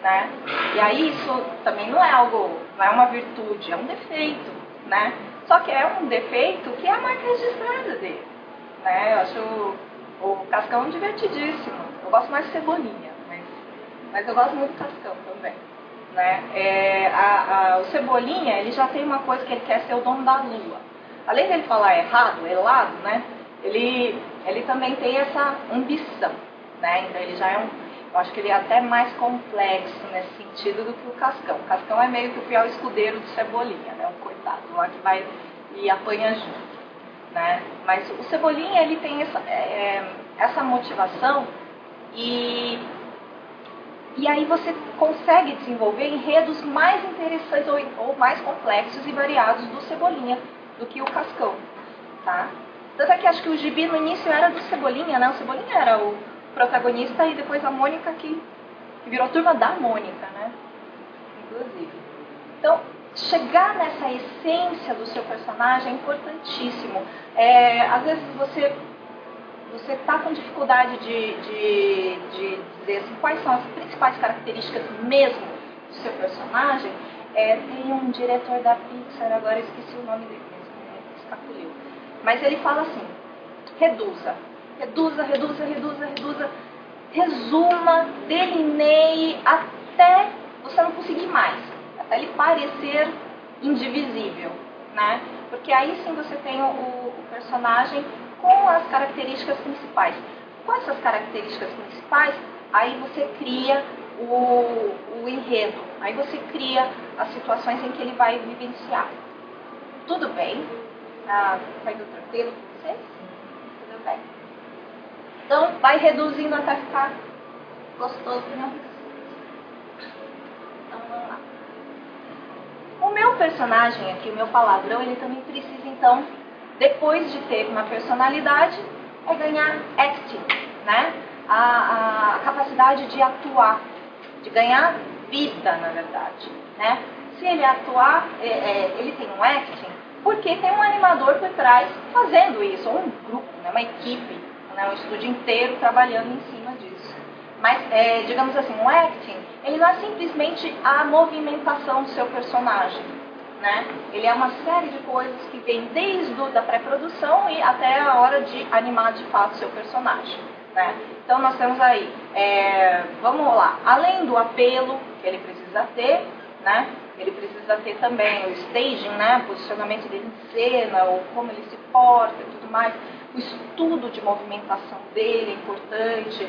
né? E aí isso também não é algo, não é uma virtude, é um defeito, né? Só que é um defeito que é a marca registrada dele, né? Eu acho o Cascão divertidíssimo. Eu gosto mais de Cebolinha, mas eu gosto muito do Cascão também, né? O Cebolinha, ele já tem uma coisa que ele quer ser o dono da lua. Além dele falar errado, elado, né? Ele também tem essa ambição, né? Então ele já é eu acho que ele é até mais complexo nesse sentido do que o Cascão. O Cascão é meio que o fiel escudeiro do Cebolinha, né? O coitado lá que vai e apanha junto, né? Mas o Cebolinha, ele tem essa motivação e aí você consegue desenvolver enredos mais interessantes ou mais complexos e variados do Cebolinha do que o Cascão, tá? Tanto é que acho que o gibi no início era do Cebolinha, né? O Cebolinha era o protagonista e depois a Mônica que virou a turma da Mônica, né? Inclusive. Então, chegar nessa essência do seu personagem é importantíssimo. Às vezes você está com dificuldade de dizer assim, quais são as principais características mesmo do seu personagem. Tem um diretor da Pixar, agora eu esqueci o nome dele, escapuliu. Mas ele fala assim, reduza, resuma, delineie até você não conseguir mais, até ele parecer indivisível, né? Porque aí sim você tem o personagem com as características principais. Com essas características principais, aí você cria o enredo, aí você cria as situações em que ele vai vivenciar. Tudo bem? Foi tranquilo com vocês? Tudo bem? Então, vai reduzindo até ficar gostoso, né? Então, vamos lá. O meu personagem aqui, o meu palavrão, ele também precisa, então, depois de ter uma personalidade, ganhar acting, né? A capacidade de atuar, de ganhar vida, na verdade, né? Se ele atuar, ele tem um acting, porque tem um animador por trás fazendo isso, ou um grupo, né? Uma equipe, né? Um estúdio inteiro trabalhando em cima disso. Mas, digamos assim, um acting, ele não é simplesmente a movimentação do seu personagem, né? Ele é uma série de coisas que vem desde a pré-produção e até a hora de animar de fato o seu personagem, né? Então nós temos aí, vamos lá, além do apelo que ele precisa ter, né? Ele precisa ter também o staging, né? O posicionamento dele em cena, ou como ele se porta e tudo mais. O estudo de movimentação dele é importante.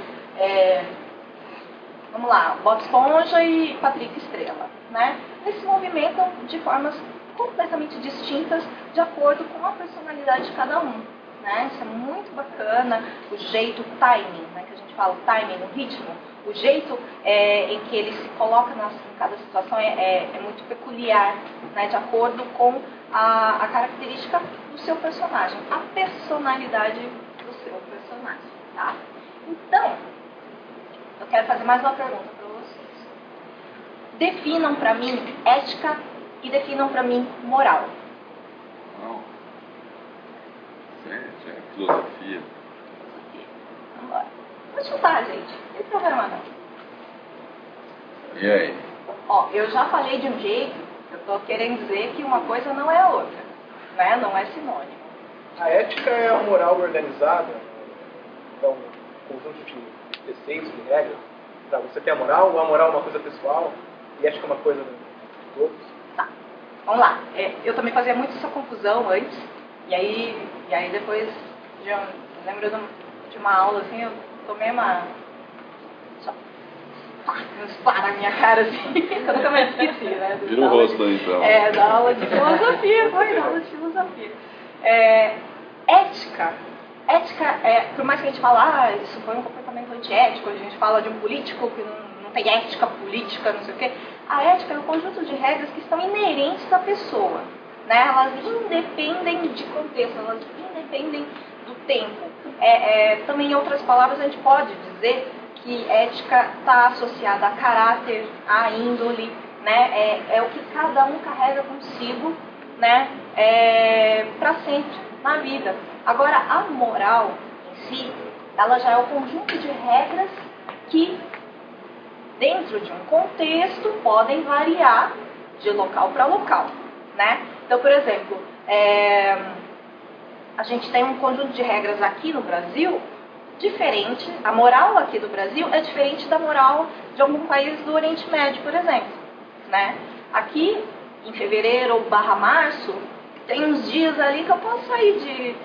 Vamos lá, Bob Esponja e Patrick Estrela, né? Eles se movimentam de formas completamente distintas de acordo com a personalidade de cada um, né? Isso é muito bacana, o jeito, o timing, né? Que a gente fala, o timing, o ritmo, o jeito em que ele se coloca em cada situação é muito peculiar, né? De acordo com a característica do seu personagem, a personalidade do seu personagem, tá? Então, eu quero fazer mais uma pergunta para vocês. Definam para mim ética e definam para mim moral. Não. Isso é filosofia. Vamos embora. Pode chutar, gente. Não tem problema não. E aí? Ó, eu já falei de um jeito, eu estou querendo dizer que uma coisa não é a outra, né? Não é sinônimo. A ética é a moral organizada, então, um conjunto de preceitos, de regras. Tá, você tem a moral é uma coisa pessoal, e ética é uma coisa de todos. Tá, vamos lá. Eu também fazia muito essa confusão antes, e aí depois, eu lembro de uma aula assim, eu tomei uma... uns pá na minha cara assim, que eu nunca mais esqueci, né? Vira o rosto aí, então. Da aula de filosofia, foi da aula de filosofia. Ética, por mais que a gente fale, isso foi um comportamento antiético, a gente fala de um político que não tem ética política, não sei o quê. A ética é um conjunto de regras que estão inerentes à pessoa, né? Elas independem de contexto, elas independem do tempo. Também, em outras palavras, a gente pode dizer que ética está associada a caráter, a índole, né? É o que cada um carrega consigo, né? Para sempre na vida. Agora, a moral em si, ela já é o conjunto de regras que, dentro de um contexto, podem variar de local para local, né? Então, por exemplo, a gente tem um conjunto de regras aqui no Brasil diferente, a moral aqui do Brasil é diferente da moral de algum país do Oriente Médio, por exemplo, né? Aqui, em fevereiro ou /março, tem uns dias ali que eu posso sair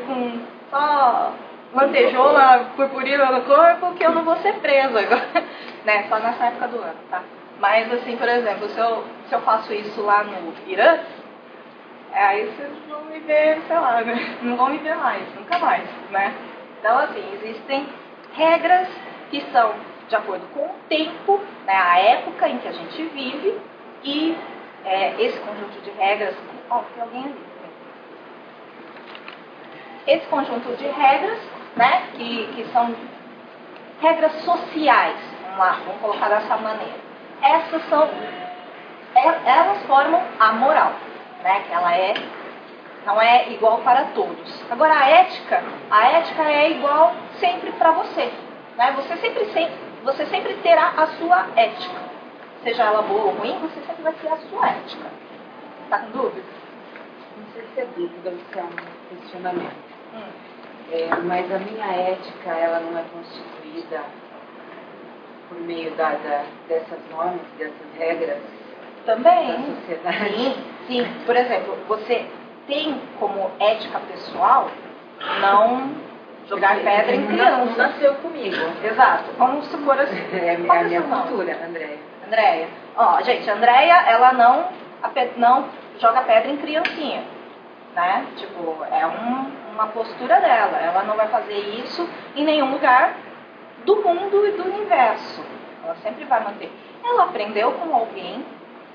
com só lantejola, purpurina no corpo, que eu não vou ser presa agora, né? Só nessa época do ano, tá? Mas assim, por exemplo, se eu faço isso lá no Irã, Aí vocês vão me ver, sei lá, né? Não vão me ver mais, nunca mais, né? Então, assim, existem regras que são de acordo com o tempo, né, a época em que a gente vive, e esse conjunto de regras... Ó, tem alguém ali. Esse conjunto de regras, né, que são regras sociais, vamos lá, vamos colocar dessa maneira. Essas são... Elas formam a moral, né, que ela não é igual para todos. Agora, a ética é igual sempre para você, né? Você sempre terá a sua ética. Seja ela boa ou ruim, você sempre vai ter a sua ética. Tá com dúvida? Não sei se é dúvida ou se é um questionamento. Mas a minha ética, ela não é constituída por meio dessas normas, dessas regras Também. da sociedade? Sim. Por exemplo, você tem como ética pessoal não jogar pedra em criança. Não nasceu comigo. Exato. Vamos supor assim. É a minha cultura, Andréia. Andréia. Ó, gente, a Andréia, ela não joga pedra em criancinha, né? Tipo, é uma postura dela. Ela não vai fazer isso em nenhum lugar do mundo e do universo. Ela sempre vai manter. Ela aprendeu com alguém,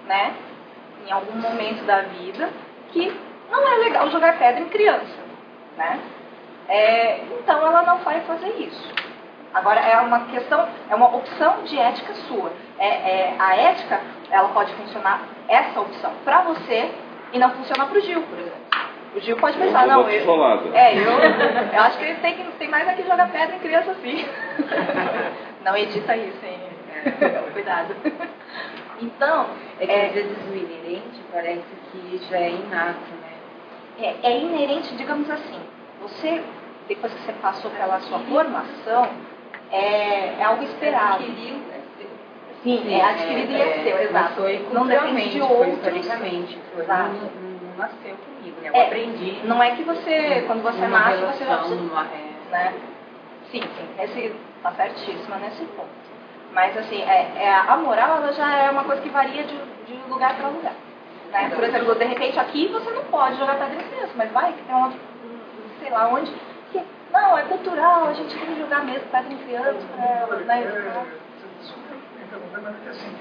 né? Em algum momento da vida, que não é legal jogar pedra em criança, né? Então ela não vai fazer isso. Agora é uma opção de ética sua. A ética, ela pode funcionar, essa opção, para você e não funciona para o Gil, por exemplo. O Gil pode pensar, eu acho que tem mais aqui jogar pedra em criança sim. Não edita isso, hein? Cuidado. Então, às vezes o inerente parece que já é inato, né? É inerente, digamos assim. Você, depois que você passou pela sua formação, é algo esperado. Sim, é adquirido e é seu, exato. Não depende de outros. Historicamente, não nasceu comigo, né? Eu aprendi. Não é que você, quando você nasce, você já né? Sim, tá certíssima nesse ponto. Mas assim, a moral, ela já é uma coisa que varia de lugar para lugar, né? Por exemplo, de repente aqui você não pode jogar pedra em criança, mas vai que tem um sei lá onde, que não, é cultural, a gente tem que jogar mesmo pedra em criança, né? Desculpa me interromper, mas é que assim,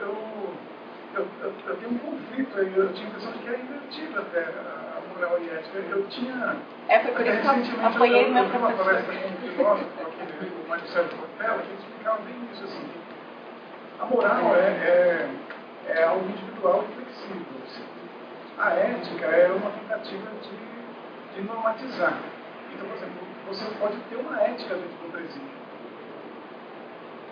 eu tenho um conflito aí, eu tinha a impressão de que era invertida até a moral e a ética. Eu tinha... Foi por isso que eu apoiei o meu professor. Eu professor. tive uma palestra com um filósofo, aquele, o Marcelo Portela, que explicava bem isso, assim, a moral é algo individual e flexível. Assim. A ética é uma tentativa de normatizar. Então, por exemplo, você pode ter uma ética dentro do presídio.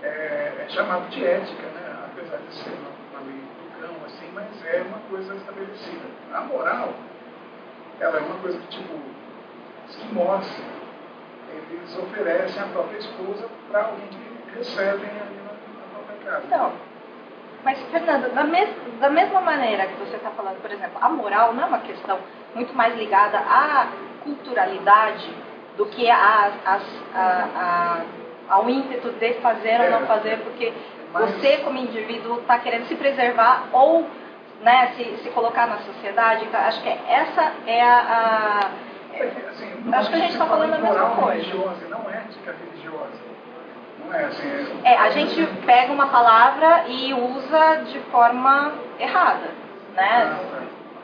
É chamado de ética, né? Apesar de ser uma lei do cão, assim, mas é uma coisa estabelecida. A moral, ela é uma coisa que, tipo, esquimós, eles oferecem a própria esposa para alguém que recebem ali na própria casa. Então, mas, Fernanda, da mesma maneira que você está falando, por exemplo, a moral não é uma questão muito mais ligada à culturalidade do que ao ímpeto de fazer ou não fazer, porque você, como indivíduo, está querendo se preservar ou, né, se colocar na sociedade. Então, acho que essa é assim, acho que a gente está falando a mesma coisa. Religiosa, não ética religiosa. Não é assim. A gente pega uma palavra e usa de forma errada, né?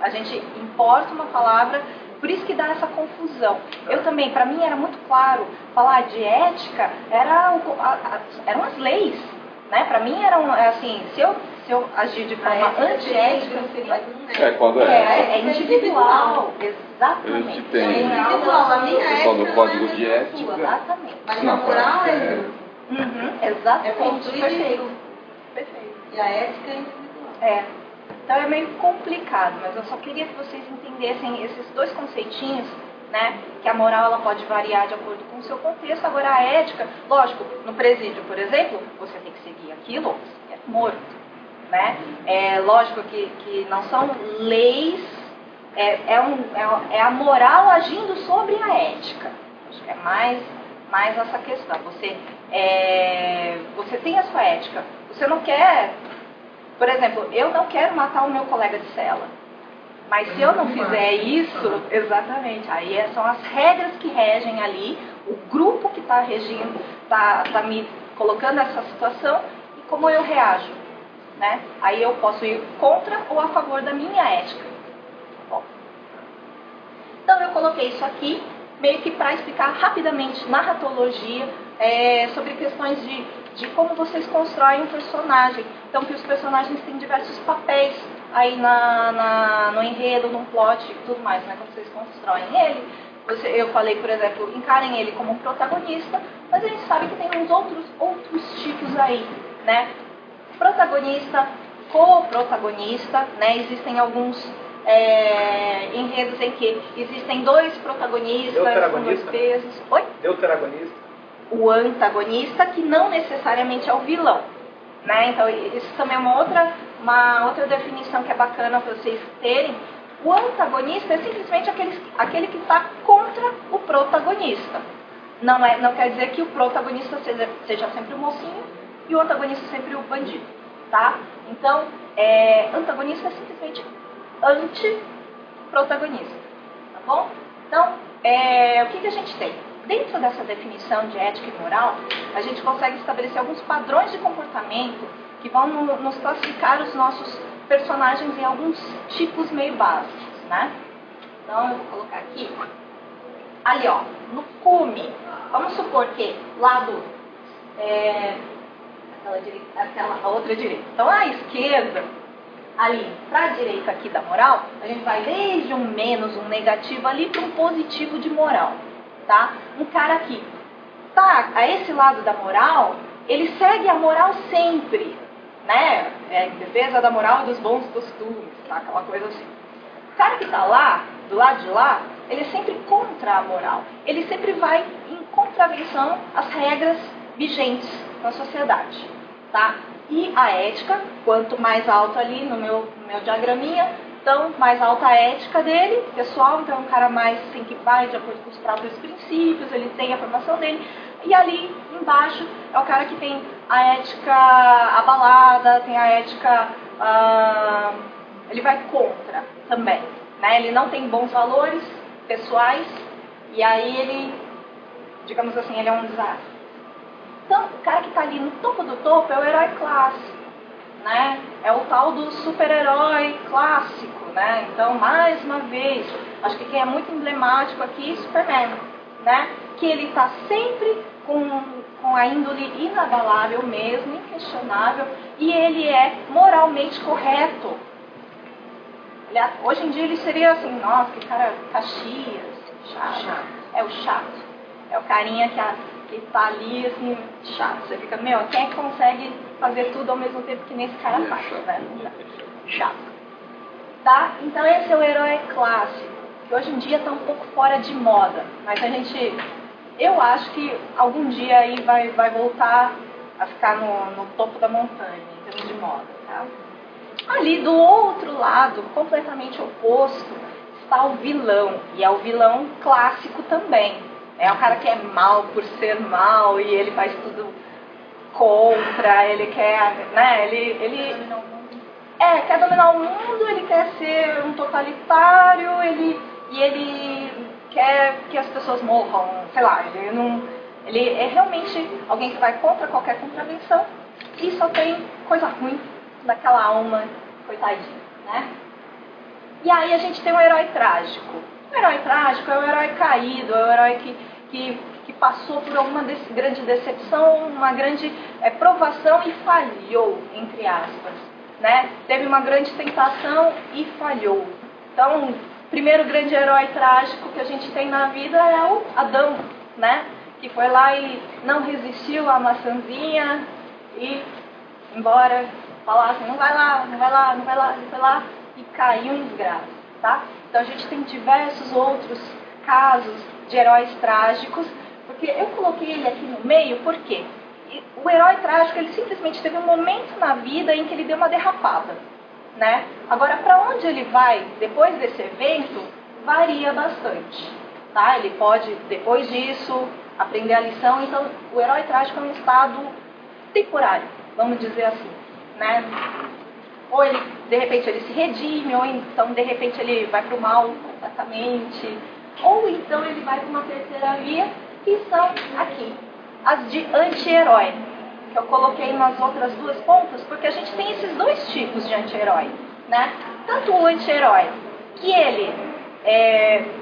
A gente importa uma palavra, por isso que dá essa confusão. Eu também, para mim era muito claro, falar de ética eram as leis, né? Para mim eram assim, se eu agir de forma antiética, seria quando é individual, exatamente. A gente tem individual, a minha questão do ética código não é de ética. Exatamente. Mas a moral Exatamente. perfeito. Perfeito. E a ética é individual. Então é meio complicado, mas eu só queria que vocês entendessem esses dois conceitinhos, né? Que a moral ela pode variar de acordo com o seu contexto. Agora a ética, lógico, no presídio, por exemplo, você tem que seguir aquilo, você é morto, né? É lógico que não são leis, é a moral agindo sobre a ética. Acho que é mais essa questão. Você tem a sua ética. Você não quer, por exemplo, eu não quero matar o meu colega de cela, Mas se eu não fizer isso, exatamente, aí são as regras que regem ali, o grupo que está regindo, está me colocando nessa situação e como eu reajo, né? Aí eu posso ir contra ou a favor da minha ética. Bom, então eu coloquei isso aqui, meio que para explicar rapidamente narratologia, sobre questões de como vocês constroem um personagem. Então que os personagens têm diversos papéis aí no enredo, no plot e tudo mais, né? Quando vocês constroem ele, eu falei, por exemplo, encarem ele como um protagonista, mas a gente sabe que tem uns outros tipos aí, né? Protagonista, co-protagonista, né? Existem alguns enredos em que existem dois protagonistas com dois pesos. Oi? Deuteragonista. O antagonista, que não necessariamente é o vilão, né? Então isso também é uma outra definição que é bacana para vocês terem. O antagonista é simplesmente aquele que está contra o protagonista. Não quer dizer que o protagonista seja sempre o mocinho e o antagonista sempre o bandido, tá? Então, antagonista é simplesmente anti-protagonista, tá bom? Então, o que a gente tem? Dentro dessa definição de ética e moral, a gente consegue estabelecer alguns padrões de comportamento que vão nos classificar os nossos personagens em alguns tipos meio básicos, né? Então, eu vou colocar aqui. Ali, ó, no cume, vamos supor que lado, aquela outra direita. Então, à esquerda, ali, para a direita aqui da moral, a gente vai desde um menos, um negativo ali, para um positivo de moral, tá? Um cara aqui, tá, a esse lado da moral, ele segue a moral sempre, né? Em defesa da moral e dos bons costumes, tá? Aquela coisa assim. O cara que tá lá, do lado de lá, ele é sempre contra a moral. Ele sempre vai em contravenção às regras vigentes na sociedade, tá? E a ética, quanto mais alto ali no meu diagraminha, então mais alta a ética dele, pessoal, então é um cara mais assim, que vai de acordo com os próprios princípios, ele tem a formação dele. E ali embaixo é o cara que tem a ética abalada, tem a ética, ele vai contra também, né? Ele não tem bons valores pessoais e aí ele, digamos assim, ele é um desastre. Então, o cara que está ali no topo do topo é o herói clássico, né? É o tal do super-herói clássico, né? Então, mais uma vez, acho que quem é muito emblemático aqui é Superman, né? Que ele está sempre com a índole inabalável mesmo, inquestionável, e ele é moralmente correto. Hoje em dia ele seria assim, nossa, que cara Caxias, chato. É o chato. É o carinha que tá ali, assim, chato. Você fica, meu, quem é que consegue fazer tudo ao mesmo tempo que nesse cara faz, né? Chato. Tá? Então esse é o herói clássico, que hoje em dia tá um pouco fora de moda, mas eu acho que algum dia aí vai voltar a ficar no topo da montanha, em termos de moda, tá? Ali do outro lado, completamente oposto, está o vilão, e é o vilão clássico também. É o cara que é mal por ser mal e ele faz tudo contra, ele quer, né, ele quer dominar o mundo, ele quer ser um totalitário, ele quer que as pessoas morram, sei lá, ele é realmente alguém que vai contra qualquer contravenção e só tem coisa ruim daquela alma, coitadinha, né? E aí a gente tem um herói trágico. O herói trágico é o herói caído, é o herói que passou por alguma grande decepção, uma grande provação e falhou, entre aspas, né? Teve uma grande tentação e falhou. Então, o primeiro grande herói trágico que a gente tem na vida é o Adão, né? Que foi lá e não resistiu à maçãzinha e, embora falasse, não vai lá, não vai lá, não vai lá, não vai lá, e caiu em desgraça, tá? Então a gente tem diversos outros casos de heróis trágicos, porque eu coloquei ele aqui no meio, por quê? O herói trágico, ele simplesmente teve um momento na vida em que ele deu uma derrapada, né? Agora, para onde ele vai depois desse evento, varia bastante, tá? Ele pode, depois disso, aprender a lição. Então, o herói trágico é um estado temporário, vamos dizer assim, né? ou ele, de repente, ele se redime, ou então, de repente, ele vai para o mal completamente, ou então ele vai para uma terceira via, que são aqui, as de anti-herói, que eu coloquei nas outras duas pontas, porque a gente tem esses dois tipos de anti-herói, né? Tanto o anti-herói, que ele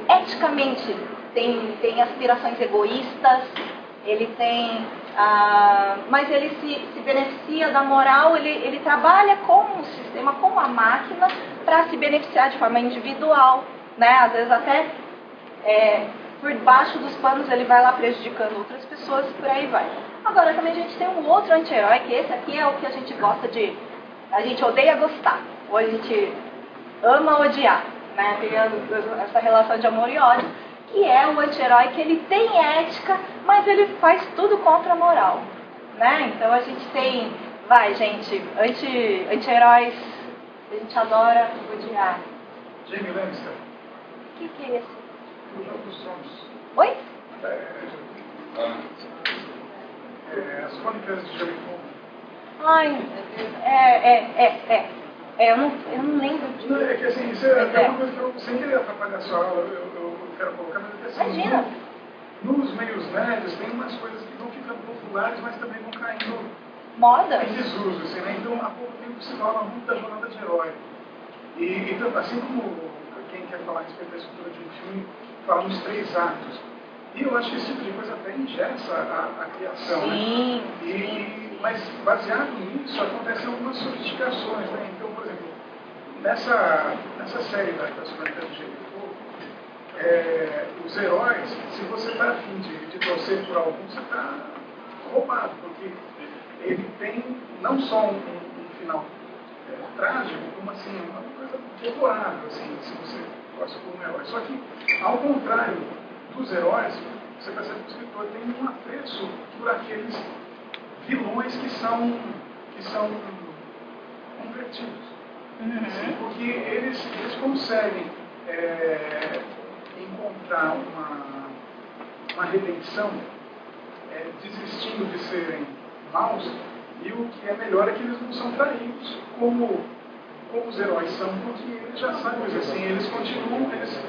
eticamente tem aspirações egoístas, ele tem, mas ele se beneficia da moral, ele trabalha com o sistema, com a máquina, para se beneficiar de forma individual, né? Às vezes até por baixo dos panos ele vai lá prejudicando outras pessoas e por aí vai. Agora também a gente tem um outro anti-herói, que esse aqui é o que a gente gosta de, a gente odeia gostar, ou a gente ama odiar, né? Tem essa relação de amor e ódio, que é o anti-herói que ele tem ética, mas ele faz tudo contra a moral, né? Então a gente tem, gente, anti-heróis, a gente adora odiar. Jamie Lannister. O que é esse? O Jogo dos Tronos. Oi? As Crônicas de Jericó. Ai, meu Deus. Eu não lembro disso. Não, é que assim, isso é uma coisa que eu, sem querer atrapalhar a sua aula, eu quero colocar, mas é que assim, Imagina. nos meios médios tem umas coisas que vão ficando populares, mas também vão caindo Moda? em desuso, assim, né? Então, há pouco tempo se fala muito da jornada de herói. E assim como quem quer falar a respeito da estrutura de um filme, fala nos 3 atos. E eu acho que esse tipo de coisa até ingessa a criação, Sim, né? Mas baseado nisso, acontecem algumas sofisticações, né? Então, por exemplo, nessa série das Crônicas de Jericó, os heróis, se você está afim de torcer por algum, você está roubado, porque ele tem não só um final trágico, como assim, uma coisa favorável, assim, se você gosta por um herói. Só que, ao contrário dos heróis, você percebe que o escritor tem um apreço por aqueles vilões que são convertidos. Assim, porque eles conseguem encontrar uma redenção desistindo de serem maus, e o que é melhor é que eles não são traídos como os heróis são, porque eles já sabem, mas assim, eles continuam, eles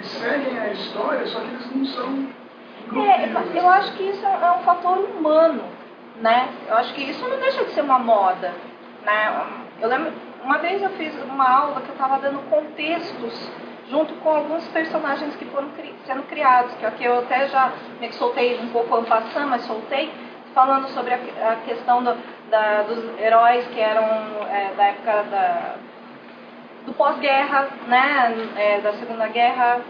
seguem a história, só que eles não são envolvidos. Eu acho que isso é um fator humano, né? Eu acho que isso não deixa de ser uma moda, né? Eu lembro, uma vez eu fiz uma aula que eu estava dando contextos junto com alguns personagens que foram sendo criados, que aqui eu até já me soltei um pouco en passant, mas soltei, falando sobre a questão dos heróis que eram da época do pós-guerra, né? Da Segunda Guerra.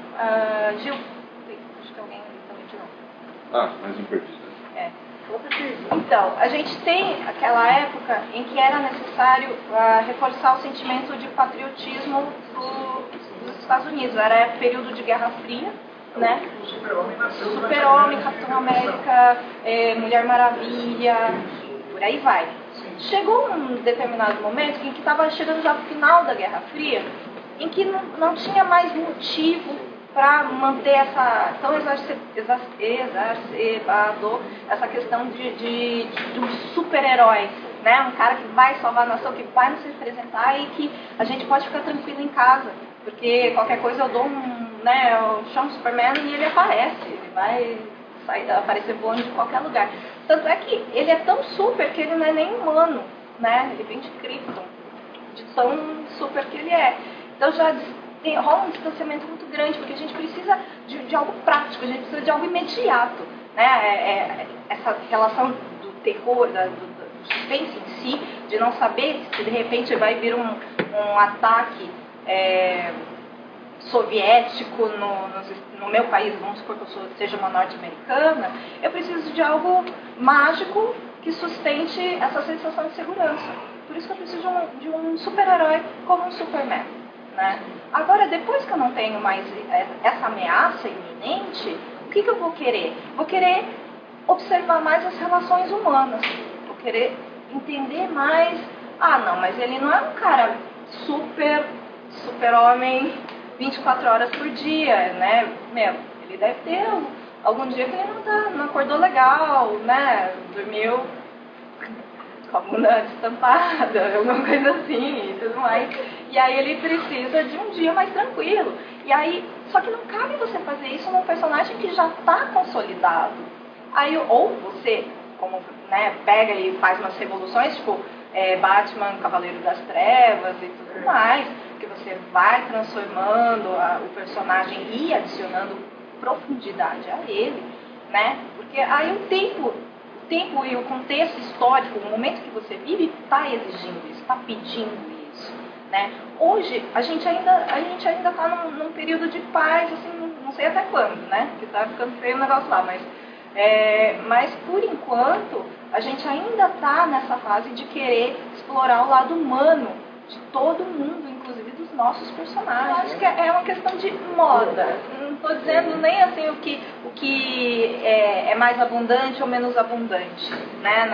Gil, acho que alguém também tirou. Mais um perdido. Então, a gente tem aquela época em que era necessário reforçar o sentimento de patriotismo dos Estados Unidos. Era período de Guerra Fria, né? O Super-Homem nasceu. Super-Homem, Capitão América, Mulher Maravilha, por aí vai. Chegou um determinado momento em que estava chegando já no final da Guerra Fria, em que não tinha mais motivo para manter tão exacerbado essa questão de um super-herói, né? Um cara que vai salvar a nação, que vai nos representar e que a gente pode ficar tranquilo em casa, porque qualquer coisa eu dou eu chamo o Superman e ele aparece, ele vai aparecer voando de qualquer lugar. Tanto é que ele é tão super que ele não é nem humano, né? Ele vem de Krypton, de tão super que ele é. Então já rola um distanciamento muito grande, porque a gente precisa de algo prático, a gente precisa de algo imediato, né? Essa relação do terror, do suspense em si, de não saber se de repente vai vir um ataque soviético no meu país, vamos supor que eu seja uma norte-americana, eu preciso de algo mágico que sustente essa sensação de segurança. Por isso que eu preciso de um super-herói como um Superman, né? Agora, depois que eu não tenho mais essa ameaça iminente, o que eu vou querer? Vou querer observar mais as relações humanas, vou querer entender mais, não, mas ele não é um cara super-homem 24 horas por dia, né? Ele deve ter algum dia que ele não acordou legal, né? Dormiu com a bunda destampada, alguma coisa assim e tudo mais. E aí ele precisa de um dia mais tranquilo. E aí, só que não cabe você fazer isso num personagem que já está consolidado. Aí, ou você, como, né, pega e faz umas revoluções, tipo Batman, Cavaleiro das Trevas e tudo mais, que você vai transformando o personagem e adicionando profundidade a ele, né? Porque aí o tempo e o contexto histórico, o momento que você vive, está exigindo isso, está pedindo isso, né? Hoje, a gente ainda está num período de paz, assim, não sei até quando, né? Porque está ficando feio o negócio lá, mas por enquanto, a gente ainda está nessa fase de querer explorar o lado humano de todo mundo, inclusive dos nossos personagens. Eu acho que é uma questão de moda. Não estou dizendo nem assim o que é mais abundante ou menos abundante, né?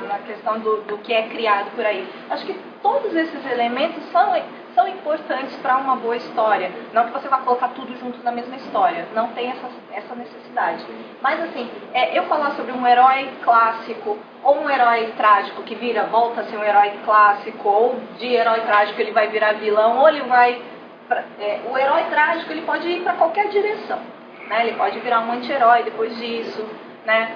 Na questão do que é criado por aí. Acho que todos esses elementos são importantes para uma boa história. Não que você vá colocar tudo junto na mesma história. Não tem essa necessidade. Mas assim, eu falar sobre um herói clássico ou um herói trágico que volta a ser um herói clássico, ou de herói trágico ele vai virar vilão, ou ele vai... o herói trágico ele pode ir para qualquer direção, né? Ele pode virar um anti-herói depois disso, né?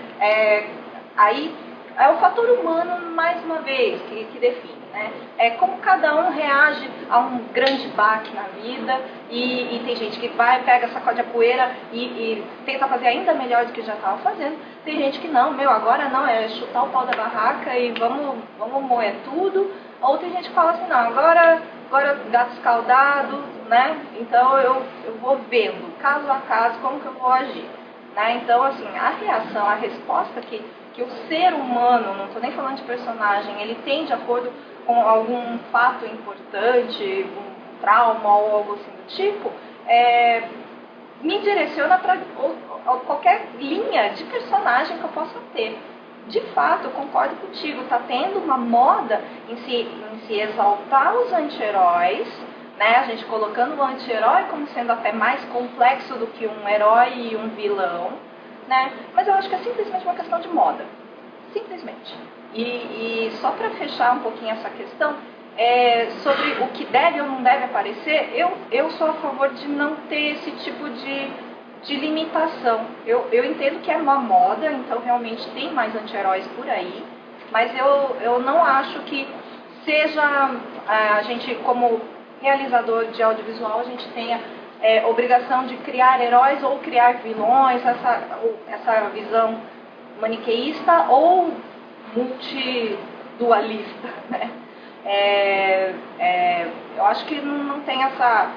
Aí é o fator humano, mais uma vez, que define, né? É como cada um reage a um grande baque na vida, e tem gente que pega, sacode a poeira e tenta fazer ainda melhor do que já estava fazendo. Tem gente que não, agora não, é chutar o pau da barraca e vamos moer tudo. Ou tem gente que fala assim, não, agora gato escaldado, né? Então eu vou vendo, caso a caso, como que eu vou agir, né? Então, assim, a reação, a resposta que o ser humano, não estou nem falando de personagem, ele tem de acordo com algum fato importante, um trauma ou algo assim do tipo, me direciona para qualquer linha de personagem que eu possa ter. De fato, eu concordo contigo, está tendo uma moda em se exaltar os anti-heróis, né? A gente colocando o anti-herói como sendo até mais complexo do que um herói e um vilão, né? Mas eu acho que é simplesmente uma questão de moda. Simplesmente. E só para fechar um pouquinho essa questão, sobre o que deve ou não deve aparecer, eu sou a favor de não ter esse tipo de limitação. Eu entendo que é uma moda, então realmente tem mais anti-heróis por aí, mas eu não acho que seja a gente, como realizador de audiovisual, a gente tenha obrigação de criar heróis ou criar vilões, essa visão maniqueísta ou multidualista, né? Eu acho que não tem essa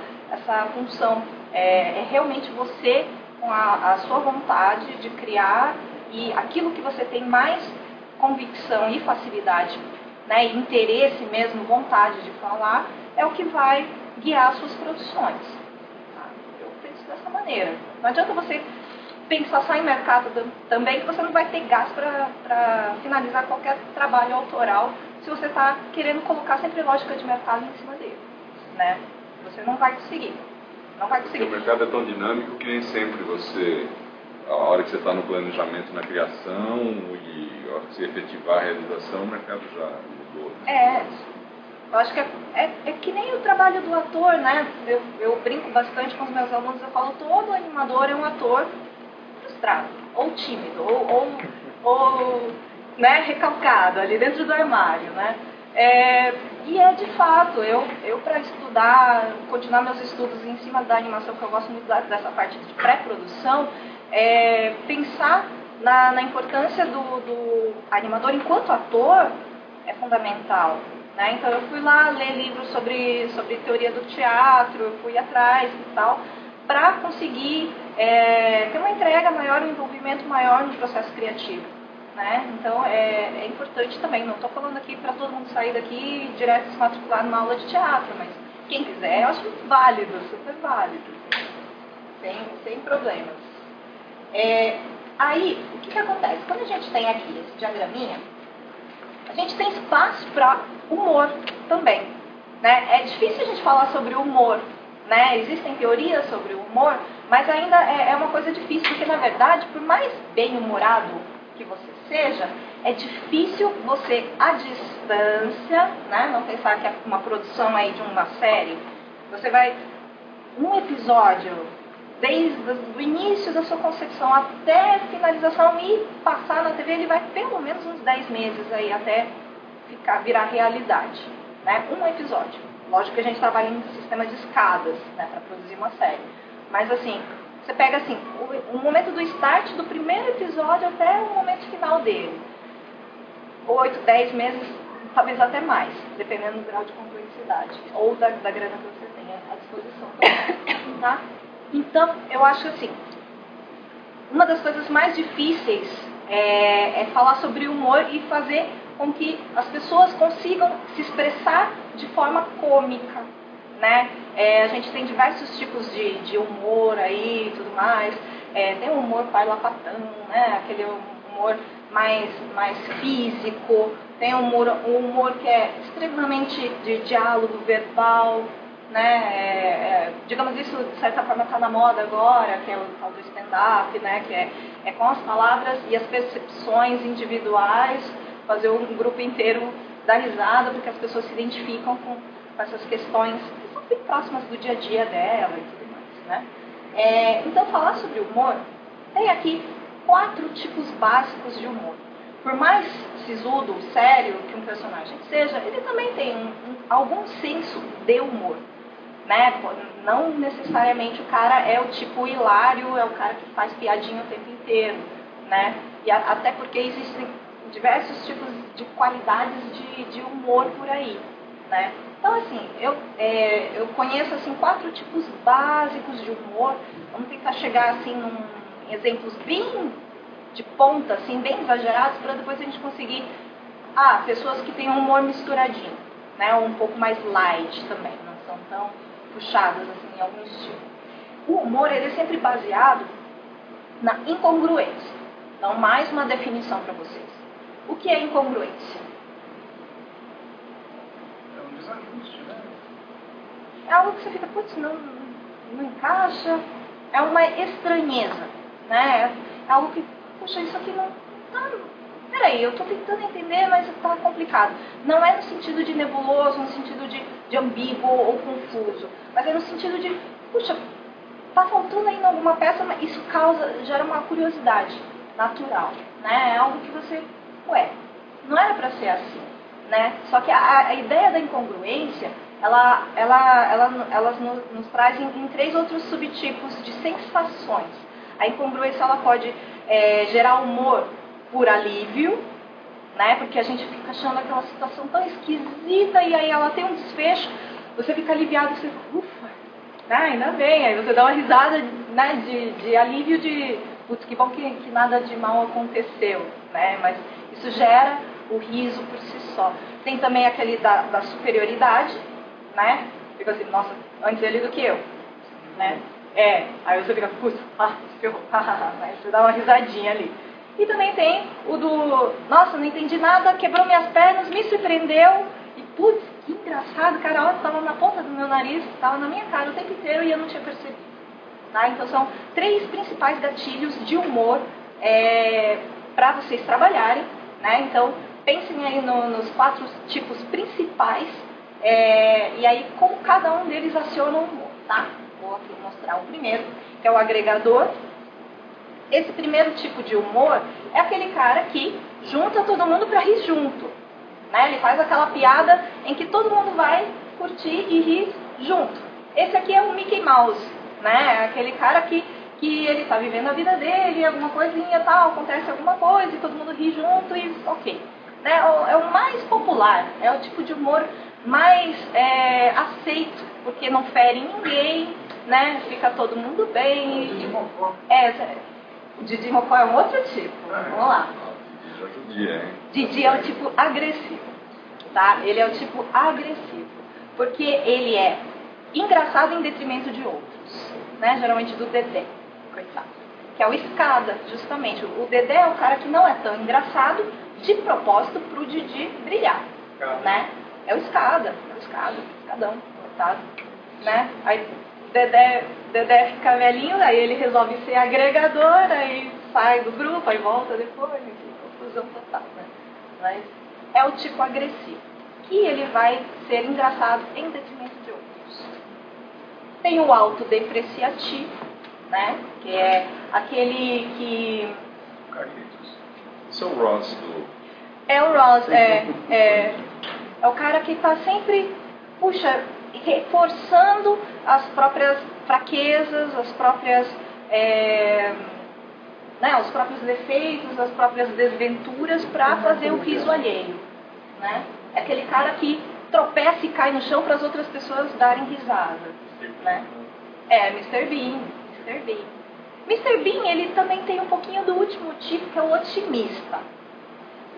função. É realmente você, com a sua vontade de criar, e aquilo que você tem mais convicção e facilidade, né, e interesse mesmo, vontade de falar, é o que vai guiar as suas produções. Tá? Eu penso dessa maneira. Não adianta você pensar só em mercado também, que você não vai ter gás para finalizar qualquer trabalho autoral se você está querendo colocar sempre lógica de mercado em cima dele, né? Você não vai conseguir. Não vai conseguir. Porque o mercado é tão dinâmico que nem sempre você, a hora que você está no planejamento, na criação, e a hora que você efetivar a realização, o mercado já mudou. Eu acho que é que nem o trabalho do ator, né? Eu brinco bastante com os meus alunos, eu falo, todo animador é um ator frustrado, ou tímido, ou né, recalcado, ali dentro do armário, né? E de fato, eu para estudar, continuar meus estudos em cima da animação, que eu gosto muito dessa parte de pré-produção, pensar na importância do animador enquanto ator é fundamental, né? Então eu fui lá ler livros sobre teoria do teatro, eu fui atrás e tal, para conseguir ter uma entrega maior, um envolvimento maior no processo criativo. Né? Então é importante também, não estou falando aqui para todo mundo sair daqui e direto se matricular numa aula de teatro, mas quem quiser, eu acho válido, super válido, sem problemas. Aí, o que acontece? Quando a gente tem aqui esse diagraminha, a gente tem espaço para humor também, né? É difícil a gente falar sobre humor, né? Existem teorias sobre o humor, mas ainda é uma coisa difícil, porque na verdade, por mais bem-humorado que você seja, é difícil você, à distância, né, não pensar que é uma produção aí de uma série, você vai, um episódio, desde o início da sua concepção até a finalização e passar na TV, ele vai pelo menos uns 10 meses aí até virar realidade, né? Um episódio. Lógico que a gente trabalha em sistema de escadas, né, para produzir uma série. Mas assim, você pega assim, o momento do start do primeiro episódio até o momento final dele. 8, 10 meses, talvez até mais, dependendo do grau de complexidade ou da grana que você tem à disposição também, tá? Então, eu acho que assim, uma das coisas mais difíceis é falar sobre humor e fazer com que as pessoas consigam se expressar de forma cômica, né? A gente tem diversos tipos de humor aí e tudo mais. Tem o humor parlapatão, né? Aquele humor mais físico. Tem um humor que é extremamente de diálogo verbal, né? Digamos isso, de certa forma, está na moda agora, que é o tal do stand-up, né? Que é com as palavras e as percepções individuais, fazer um grupo inteiro dar risada, porque as pessoas se identificam com essas questões que são bem próximas do dia a dia dela e tudo mais, né? Então, falar sobre humor, tem aqui 4 tipos básicos de humor. Por mais sisudo, sério que um personagem seja, ele também tem algum senso de humor, né? Não necessariamente o cara é o tipo hilário, é o cara que faz piadinha o tempo inteiro, né? E até porque existem diversos tipos de qualidades de humor por aí, né? Então, assim, eu conheço assim 4 tipos básicos de humor. Vamos tentar chegar assim em exemplos bem de ponta, assim, bem exagerados, para depois a gente conseguir pessoas que têm um humor misturadinho, né? Ou um pouco mais light também, não são tão puxadas assim em algum estilo. O humor, ele é sempre baseado na incongruência. Então, mais uma definição para vocês. O que é incongruência? É um desajuste, né? É algo que você fica, putz, não encaixa. É uma estranheza, né? É algo que, puxa, isso aqui não tá... Peraí, eu estou tentando entender, mas está complicado. Não é no sentido de nebuloso, no sentido de ambíguo ou confuso, mas é no sentido de, puxa, está faltando ainda alguma peça, mas isso gera uma curiosidade natural, né? É algo que você, não era para ser assim, né? Só que a ideia da incongruência, elas nos trazem em 3 outros subtipos de sensações. A incongruência, ela pode gerar humor por alívio, né? Porque a gente fica achando aquela situação tão esquisita e aí ela tem um desfecho, você fica aliviado, você fala, ufa, né? Ainda bem, aí você dá uma risada, né? de alívio, de putz, que bom que nada de mal aconteceu, né? Mas isso gera o riso por si só. Tem também aquele da superioridade, né? Fica assim, nossa, antes ele do que eu, né? Aí você fica, putz, ferrou, né? Você dá uma risadinha ali. E também tem o do, nossa, não entendi nada, quebrou minhas pernas, me surpreendeu, e putz, que engraçado, cara, olha, estava na ponta do meu nariz, estava na minha cara o tempo inteiro e eu não tinha percebido. Tá? Então são 3 principais gatilhos de humor para vocês trabalharem, né? Então pensem aí nos 4 tipos principais e aí como cada um deles aciona o humor, tá? Vou aqui mostrar o primeiro, que é o agregador. Esse primeiro tipo de humor é aquele cara que junta todo mundo para rir junto, né? Ele faz aquela piada em que todo mundo vai curtir e rir junto. Esse aqui é o Mickey Mouse, né? É aquele cara que ele está vivendo a vida dele, alguma coisinha tal, acontece alguma coisa e todo mundo ri junto e ok. Né? É o mais popular, é o tipo de humor mais aceito, porque não fere ninguém, né? Fica todo mundo bem. Didi Mocó. O Didi Mocó é um outro tipo. Vamos lá. Já judia, hein? Didi é o tipo agressivo, tá? Ele é o tipo agressivo, porque ele é engraçado em detrimento de outros, né? Geralmente do Dedé, coitado, que é o escada, justamente. O Dedé é o cara que não é tão engraçado de propósito pro Didi brilhar, né? É o escadão, coitado, né? Aí Dedé fica velhinho, aí ele resolve ser agregador, aí sai do grupo, aí volta depois, enfim, confusão total, né? mas é o tipo agressivo, que ele vai ser engraçado em detrimento de outros. Tem o autodepreciativo, né? Que é aquele que... Carlitos. Esse é o Ross do... É o Ross, é o cara que está sempre, reforçando as próprias fraquezas, as próprias, os próprios defeitos, as próprias desventuras para fazer o riso alheio, né? É aquele cara que tropeça e cai no chão para as outras pessoas darem risada, né? Mr. Bean. Mr. Bean, ele também tem um pouquinho do último tipo, que é o otimista.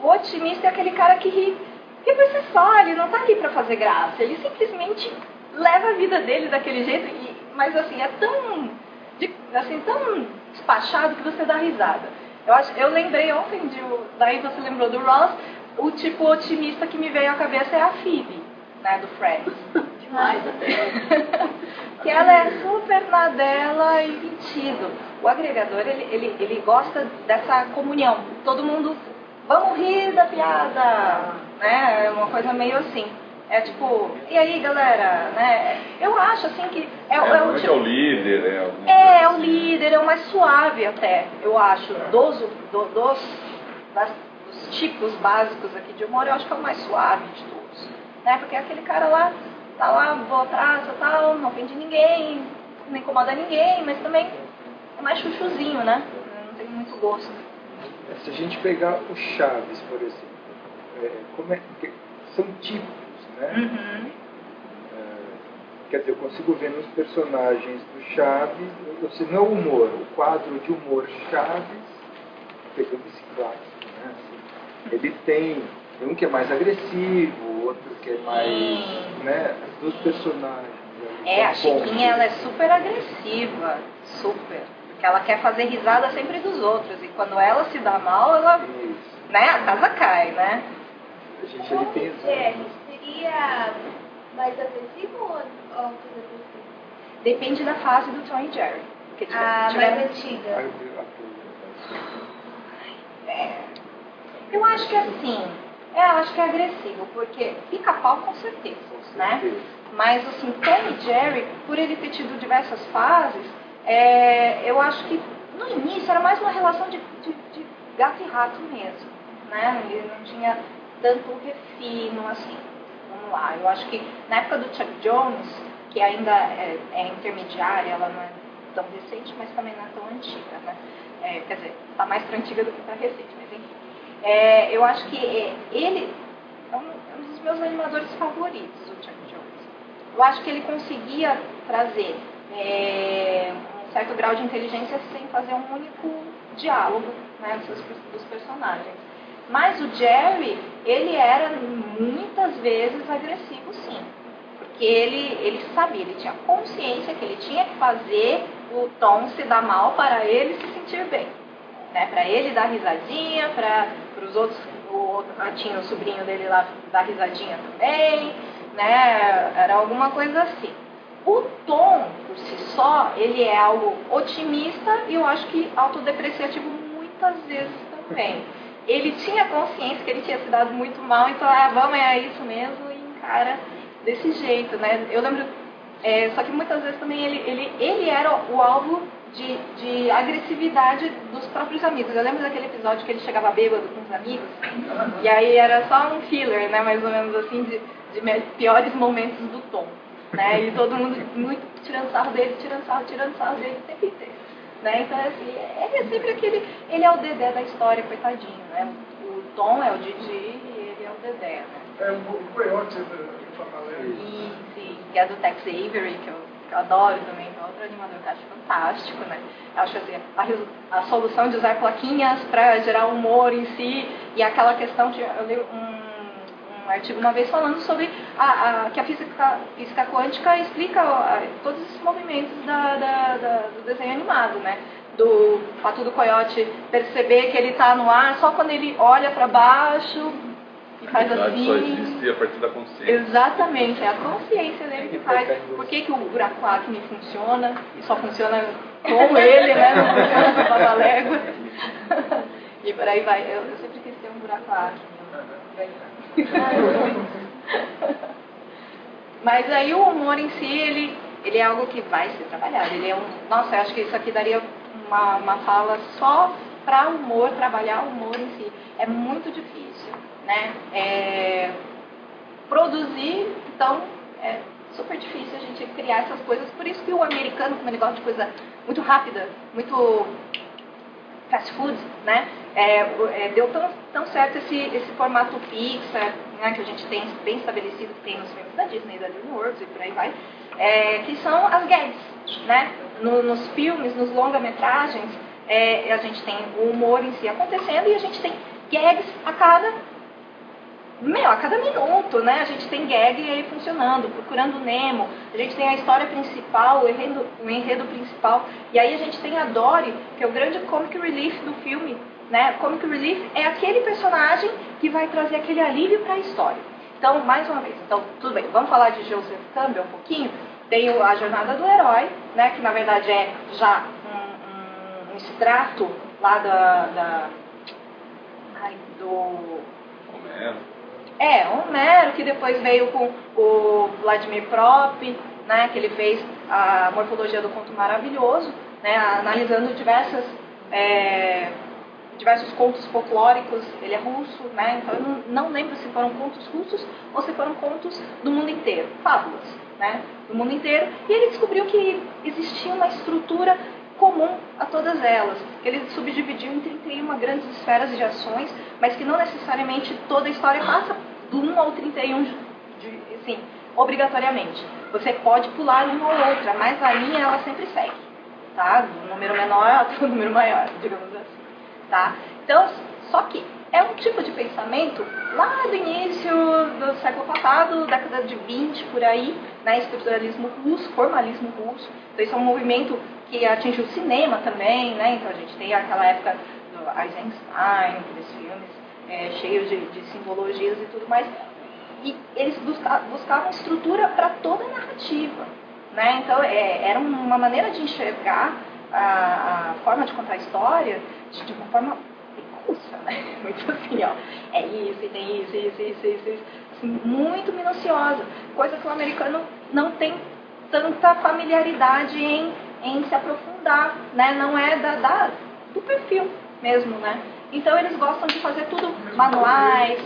O otimista é aquele cara que ri por si só, ele não tá ali para fazer graça, ele simplesmente leva a vida dele daquele jeito, mas assim, é tão despachado que você dá risada. Eu lembrei ontem, daí você lembrou do Ross, o tipo otimista que me veio à cabeça é a Phoebe, né, do Friends. Demais até. Que ela é super na dela e metido. O agregador, ele gosta dessa comunhão. Todo mundo, vamos rir da piada, né? É uma coisa meio assim. É tipo, e aí galera, né? Eu acho assim que o tipo, é o líder, é o líder, é o mais suave até, eu acho. Dos tipos básicos aqui de humor, eu acho que é o mais suave de todos, né? Porque aquele cara lá, tá lá, boa praça, tal, não ofende ninguém, não incomoda ninguém, mas também é mais chuchuzinho, né? Não tem muito gosto. Se a gente pegar o Chaves, por exemplo, são tipos, né? Uhum. Quer dizer, eu consigo ver nos personagens do Chaves, se não o humor, o quadro de humor Chaves, pegando esse clássico, né? Assim, ele tem um que é mais agressivo, outro que é mais, né? As duas personagens. A Chiquinha, ela é super agressiva, super. Porque ela quer fazer risada sempre dos outros. E quando ela se dá mal, ela, né, a casa cai, né? A gente ali tem... Seria mais agressivo ou autodepressivo? Depende da fase do Tom e Jerry. Porque Mais antiga. Eu acho que assim, eu acho que é agressivo, porque pica-pau com certeza, né? Mas assim, Tom e Jerry, por ele ter tido diversas fases, eu acho que no início era mais uma relação de gato e rato mesmo, né? Ele não tinha tanto refino assim. Vamos lá, eu acho que na época do Chuck Jones, que ainda é intermediária, ela não é tão recente, mas também não é tão antiga, né? Quer dizer, está mais para antiga do que para recente, mas enfim. Eu acho que ele é um dos meus animadores favoritos, o Chuck Jones. Eu acho que ele conseguia trazer um certo grau de inteligência sem fazer um único diálogo, né, dos personagens. Mas o Jerry, ele era muitas vezes agressivo, sim. Porque ele sabia, ele tinha consciência que ele tinha que fazer o Tom se dar mal para ele se sentir bem. Né? Para ele dar risadinha, para os outros, o outro ratinho, o sobrinho dele lá, dar risadinha também. Né? Era alguma coisa assim. O Tom, por si só, ele é algo otimista e eu acho que autodepreciativo muitas vezes também. Ele tinha consciência que ele tinha se dado muito mal, então, vamos, é isso mesmo, e encara desse jeito, né? Eu lembro, só que muitas vezes também ele era o alvo de agressividade dos próprios amigos. Eu lembro daquele episódio que ele chegava bêbado com os amigos, e aí era só um filler, né? Mais ou menos assim, de piores momentos do Tom, né? E todo mundo muito tirando sarro dele o tempo inteiro. Né? Então, assim, ele é sempre aquele... Ele é o Dedé da história, coitadinho, né? O Tom é o Didi e ele é o Dedé, né? É o coiote do Papalé. Sim, que é do Tex Avery, que eu adoro também, que é outro animador que eu acho fantástico, né? Eu acho assim, a solução de usar plaquinhas para gerar humor em si, e aquela questão, eu li um artigo uma vez falando sobre que a física quântica explica todos esses movimentos do desenho animado, né? Do fato do coiote perceber que ele está no ar só quando ele olha para baixo e faz assim. Só existe a partir da consciência. Exatamente, é a consciência dele que faz. Por que o buraco acne funciona e só funciona com ele, né? Não funciona com a Babalégua. E por aí vai. Eu sempre quis ter um buraco acne. Mas aí o humor em si, ele é algo que vai ser trabalhado. Ele é nossa, eu acho que isso aqui daria uma fala só para humor, trabalhar o humor em si. É muito difícil, né? Produzir, então, é super difícil a gente criar essas coisas. Por isso que o americano, como ele gosta de coisa muito rápida, muito fast food, né? Deu tão certo esse formato Pixar, né, que a gente tem bem estabelecido, que tem nos filmes da Disney, da DreamWorks e por aí vai, que são as gags, né? Nos filmes, nos longa-metragens, a gente tem o humor em si acontecendo e a gente tem gags a cada minuto, né? A gente tem gag aí funcionando, Procurando Nemo, a gente tem a história principal, o enredo principal, e aí a gente tem a Dory, que é o grande comic relief do filme, né? Comic relief é aquele personagem que vai trazer aquele alívio para a história. Então, mais uma vez, tudo bem, vamos falar de Joseph Campbell um pouquinho. Tem a Jornada do Herói, né? Que na verdade é já um extrato lá do Homero, que depois veio com o Vladimir Prop, né, que ele fez a Morfologia do Conto Maravilhoso, né, analisando diversos contos folclóricos. Ele é russo, né, então eu não lembro se foram contos russos ou se foram contos do mundo inteiro, fábulas, né, do mundo inteiro, e ele descobriu que existia uma estrutura comum a todas elas. Ele subdividiu em 31 grandes esferas de ações, mas que não necessariamente toda a história passa do 1 ao 31, assim, obrigatoriamente. Você pode pular uma ou outra, mas a linha ela sempre segue, tá? Do número menor até o número maior, digamos assim, tá? Então, só que é um tipo de pensamento lá do início do século passado, década de 20, por aí, né? Estruturalismo russo, formalismo russo. Então, isso é um movimento que atingiu o cinema também, né? Então, a gente tem aquela época do Eisenstein, aqueles filmes cheios de simbologias e tudo mais. E eles buscavam estrutura para toda a narrativa, né? Então, era uma maneira de enxergar a forma de contar a história de uma forma russa, né? Muito assim, ó, é isso, e tem isso, assim, muito minuciosa, coisa que o americano não tem tanta familiaridade em se aprofundar, né? Não é do perfil mesmo, né? Então eles gostam de fazer tudo manuais.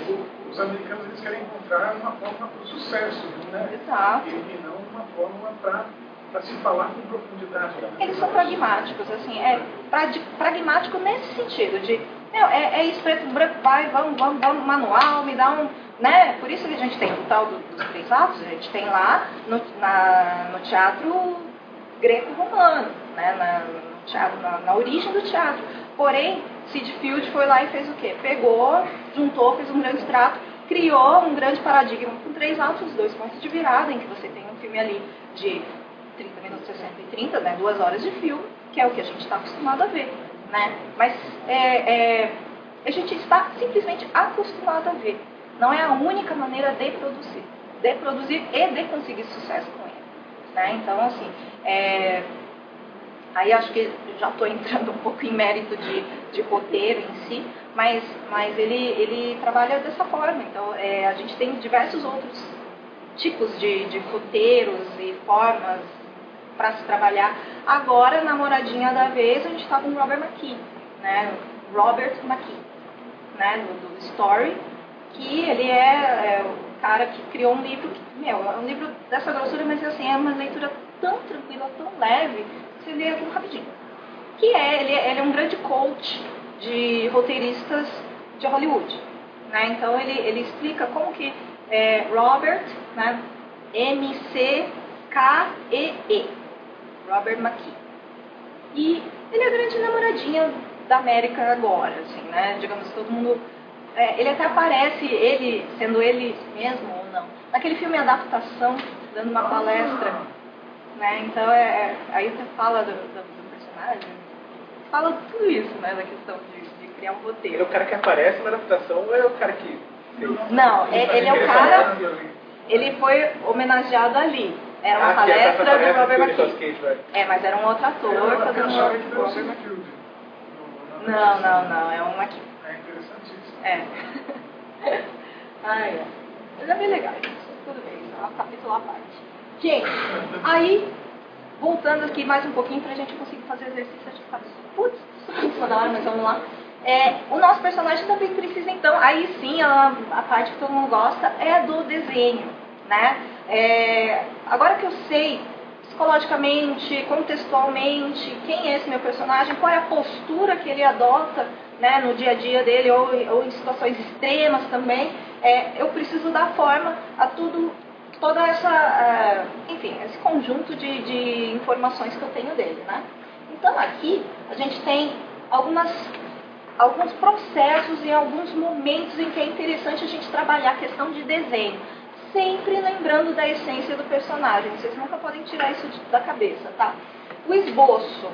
Os americanos eles querem encontrar uma forma para o sucesso, né? Exato. E não uma forma para se falar com profundidade. Eles são pragmáticos, assim, pragmático nesse sentido, de é isso, preto, branco, vai, vamos, manual, me dá um, né? Por isso que a gente tem o tal dos 3 atos, a gente tem lá no teatro greco-romano, né? Na origem do teatro. Porém, Sid Field foi lá e fez o quê? Pegou, juntou, fez um grande extrato, criou um grande paradigma com 3 atos, 2 pontos de virada, em que você tem um filme ali de 30 minutos, 60 e 30, né? 2 horas de filme, que é o que a gente está acostumado a ver, né? Mas a gente está simplesmente acostumado a ver. Não é a única maneira de produzir e de conseguir sucesso com ele, né? Então, assim, aí acho que já estou entrando um pouco em mérito de roteiro em si, mas ele trabalha dessa forma. Então, a gente tem diversos outros tipos de roteiros e formas para se trabalhar. Agora, na moradinha da vez, a gente está com o Robert McKee, né? Robert McKee, né? Do Story, que ele é o cara que criou um livro, é um livro dessa grossura, mas assim, é uma leitura tão tranquila, tão leve, que você lê aquilo rapidinho. Que ele é um grande coach de roteiristas de Hollywood, né? Então ele explica como que Robert, né? McKee, Robert McKee. E ele é a grande namoradinha da América agora, assim, né? Digamos, todo mundo... ele até aparece, ele, sendo ele mesmo ou não, naquele filme Adaptação, dando uma palestra, né? Então, aí você fala do personagem, fala tudo isso, né? Da questão de criar um roteiro. Ele é o cara que aparece na adaptação ou é o cara que... Não, ele é o cara... Ele foi homenageado ali. Era uma palestra do Robert McKee. Mas era um outro ator fazendo um Robert McKee. Não, é um McKee. É interessantíssimo. Mas é bem legal. Tudo bem, isso é um capítulo à parte. Gente, aí, voltando aqui mais um pouquinho pra gente conseguir fazer exercício de cabeça. Putz, isso toda hora, mas vamos lá. O nosso personagem também precisa, então, aí sim, a parte que todo mundo gosta é do desenho, né? Agora que eu sei psicologicamente, contextualmente, quem é esse meu personagem, qual é a postura que ele adota, né, no dia a dia dele, ou em situações extremas também, eu preciso dar forma a toda essa, enfim, esse conjunto de informações que eu tenho dele, né? Então aqui a gente tem alguns processos e alguns momentos em que é interessante a gente trabalhar a questão de desenho, sempre lembrando da essência do personagem. Vocês nunca podem tirar isso da cabeça, tá? O esboço.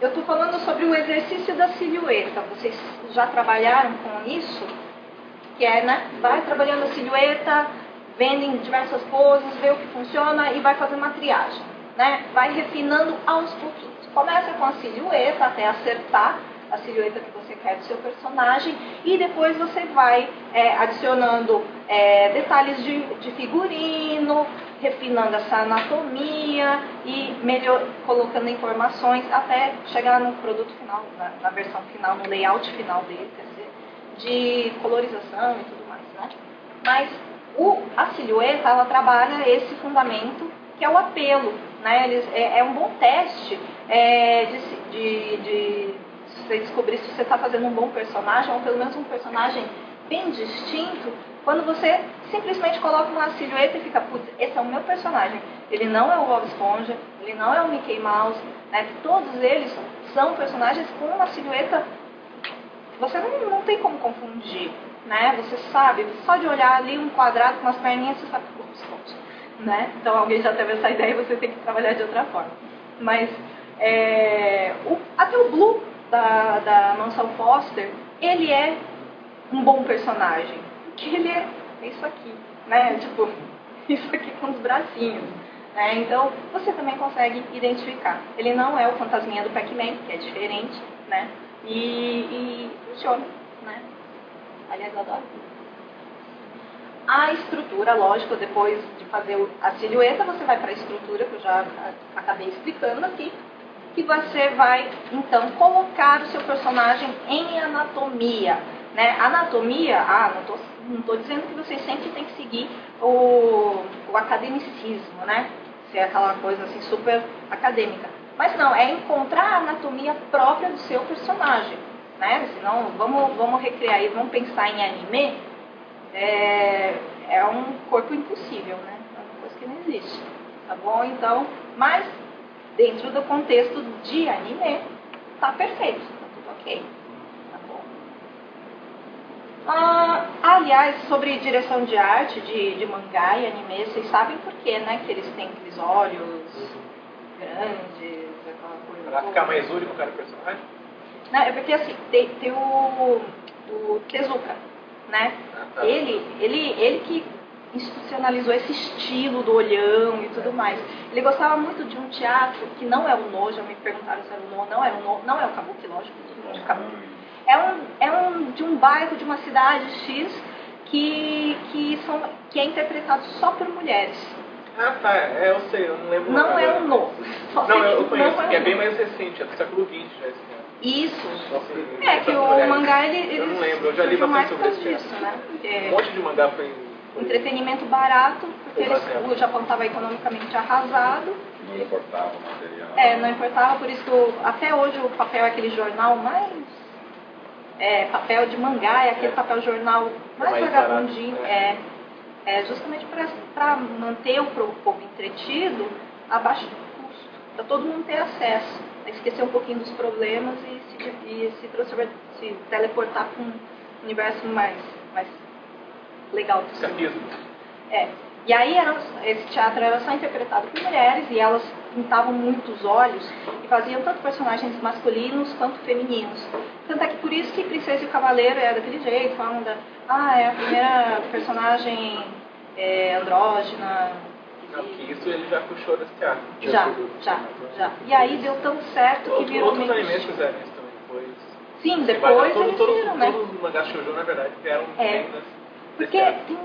Eu estou falando sobre o exercício da silhueta. Vocês já trabalharam com isso? Que né? Vai trabalhando a silhueta, vendo em diversas poses, vê o que funciona e vai fazer uma triagem, né? Vai refinando aos pouquinhos. Começa com a silhueta até acertar a silhueta que você quer do seu personagem e depois você vai adicionando detalhes de figurino, refinando essa anatomia e colocando informações até chegar no produto final, na versão final, no layout final dele, quer dizer, de colorização e tudo mais, né? Mas a silhueta, ela trabalha esse fundamento que é o apelo, né? É um bom teste de você descobrir se você está fazendo um bom personagem, ou pelo menos um personagem bem distinto, quando você simplesmente coloca uma silhueta e fica, putz, esse é o meu personagem. Ele não é o Bob Esponja, ele não é o Mickey Mouse, né? Todos eles são personagens com uma silhueta, você não tem como confundir, né? Você sabe, só de olhar ali um quadrado com umas perninhas, você sabe que é Bob Esponja, né? Então alguém já teve essa ideia e você tem que trabalhar de outra forma. Mas até o Blue da Mansell Foster, ele é um bom personagem, porque ele é isso aqui, né? Tipo, isso aqui com os bracinhos, né? Então, você também consegue identificar. Ele não é o fantasminha do Pac-Man, que é diferente, né? E funciona, né? Aliás, eu adoro. A estrutura, lógico, depois de fazer a silhueta, você vai para a estrutura, que eu já acabei explicando aqui, que você vai, então, colocar o seu personagem em anatomia, né? Anatomia, não estou dizendo que vocês sempre têm que seguir o academicismo, né? Ser aquela coisa assim super acadêmica. Mas não, é encontrar a anatomia própria do seu personagem, né? Senão, vamos recriar aí, vamos pensar em anime, é um corpo impossível, né? É uma coisa que não existe, tá bom? Então, mas dentro do contexto de anime, tá perfeito, tá tudo ok, tá bom? Aliás, sobre direção de arte de mangá e anime, vocês sabem por quê, né? Que eles têm aqueles olhos grandes, aquela coisa. Pra ficar mais único cada personagem? Não, é porque assim, tem o Tezuka, né? Tá. Ele que institucionalizou esse estilo do olhão e tudo mais. Ele gostava muito de um teatro que não é o No, já me perguntaram se era o No, não é o Kabuki, lógico, todo mundo de Kabuki. É de um bairro, de uma cidade X, que é interpretado só por mulheres. Ah, tá, eu sei, eu não lembro. Não é o No. Não, eu conheço, que é bem mais recente, é do século XX já esse ano. Isso. Assim, Que o mangá, ele eu não lembro, eu já li bastante sobre esse disso, né? Um monte de mangá foi entretenimento barato, porque o Japão estava economicamente arrasado. Não importava o material. Não importava, por isso que até hoje o papel é aquele jornal mais... papel de mangá, é aquele papel jornal mais vagabundinho. Justamente para manter o povo entretido abaixo do custo, para todo mundo ter acesso, esquecer um pouquinho dos problemas e se teleportar para um universo mais legal possível. E aí esse teatro era só interpretado por mulheres e elas pintavam muito os olhos e faziam tanto personagens masculinos quanto femininos. Tanto é que por isso que Princesa e o Cavaleiro é daquele jeito, falam é a primeira personagem andrógena. Não, que isso ele já puxou desse teatro. Já. E aí deu tão certo que virou outros animes fizeram isso também depois. Sim, Você vai ver, depois eles viram, né? todos os mangás shoujo, na verdade, vieram bem Porque tem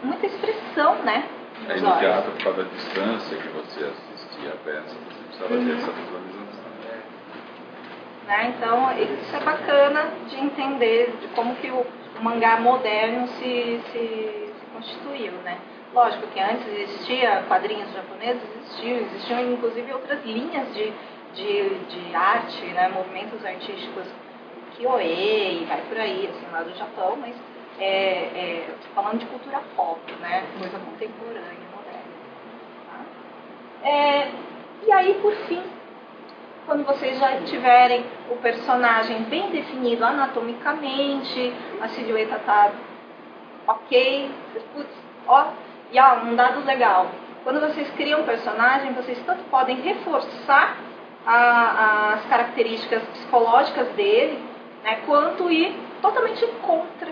muita expressão, né? Aí nos no olhos. teatro, por causa da distância que você assistia a peça, você precisava ter essa visualização. Né? Então, isso é bacana de entender de como que o mangá moderno se constituiu, né? Lógico que antes existia quadrinhos japoneses, existiam inclusive outras linhas de arte, né? Movimentos artísticos, Kyoei, vai por aí, assim, lá do Japão, mas falando de cultura pop, né? Coisa contemporânea, moderna. Tá? E aí, por fim, quando vocês já tiverem o personagem bem definido anatomicamente, a silhueta tá ok, putz, ó, e ó, um dado legal. Quando vocês criam um personagem, vocês tanto podem reforçar as características psicológicas dele, né, quanto ir totalmente contra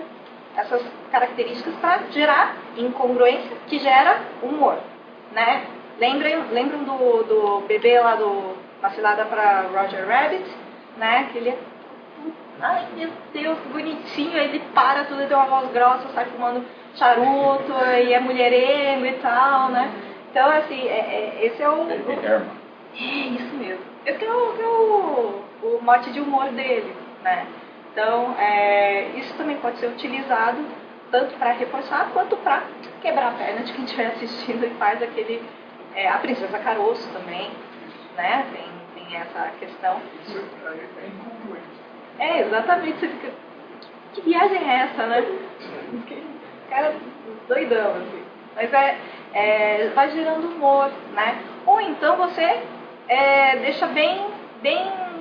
essas características para gerar incongruência, que gera humor, né? Lembram do bebê lá na cilada para Roger Rabbit, né? Que ele é, ai meu Deus, que bonitinho, aí ele para tudo, tem uma voz grossa, sai fumando charuto, e é mulherengo e tal, né? Então, assim, esse é o... Baby Herman. É, isso mesmo. Esse é o mote de humor dele, né? Então, isso também pode ser utilizado tanto para reforçar quanto para quebrar a perna de quem estiver assistindo e faz aquele... a Princesa Caroço também, né? Tem essa questão. Isso é incongruente. Exatamente. Você fica... Que viagem é essa, né? Cara doidão, assim. Mas vai gerando humor, né? Ou então você deixa bem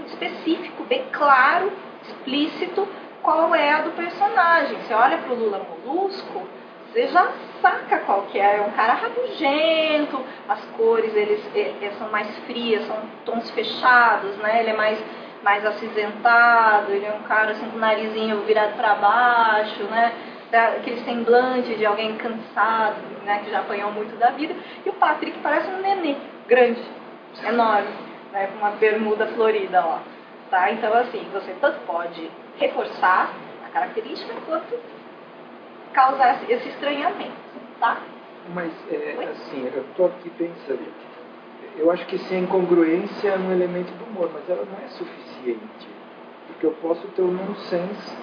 específico, bem claro, explícito, qual é a do personagem. Você olha pro Lula Molusco, você já saca qual que é. É um cara rabugento, as cores eles são mais frias, são tons fechados, né? Ele é mais acinzentado, ele é um cara assim com o narizinho virado para baixo, né? Aquele semblante de alguém cansado, né? Que já apanhou muito da vida. E o Patrick parece um nenê, grande, enorme, né? Com uma bermuda florida lá. Tá? Então, assim, você tanto pode reforçar a característica quanto causar esse estranhamento, tá? Mas, assim, eu estou aqui pensando, eu acho que sim, a incongruência é um elemento do humor, mas ela não é suficiente, porque eu posso ter um nonsense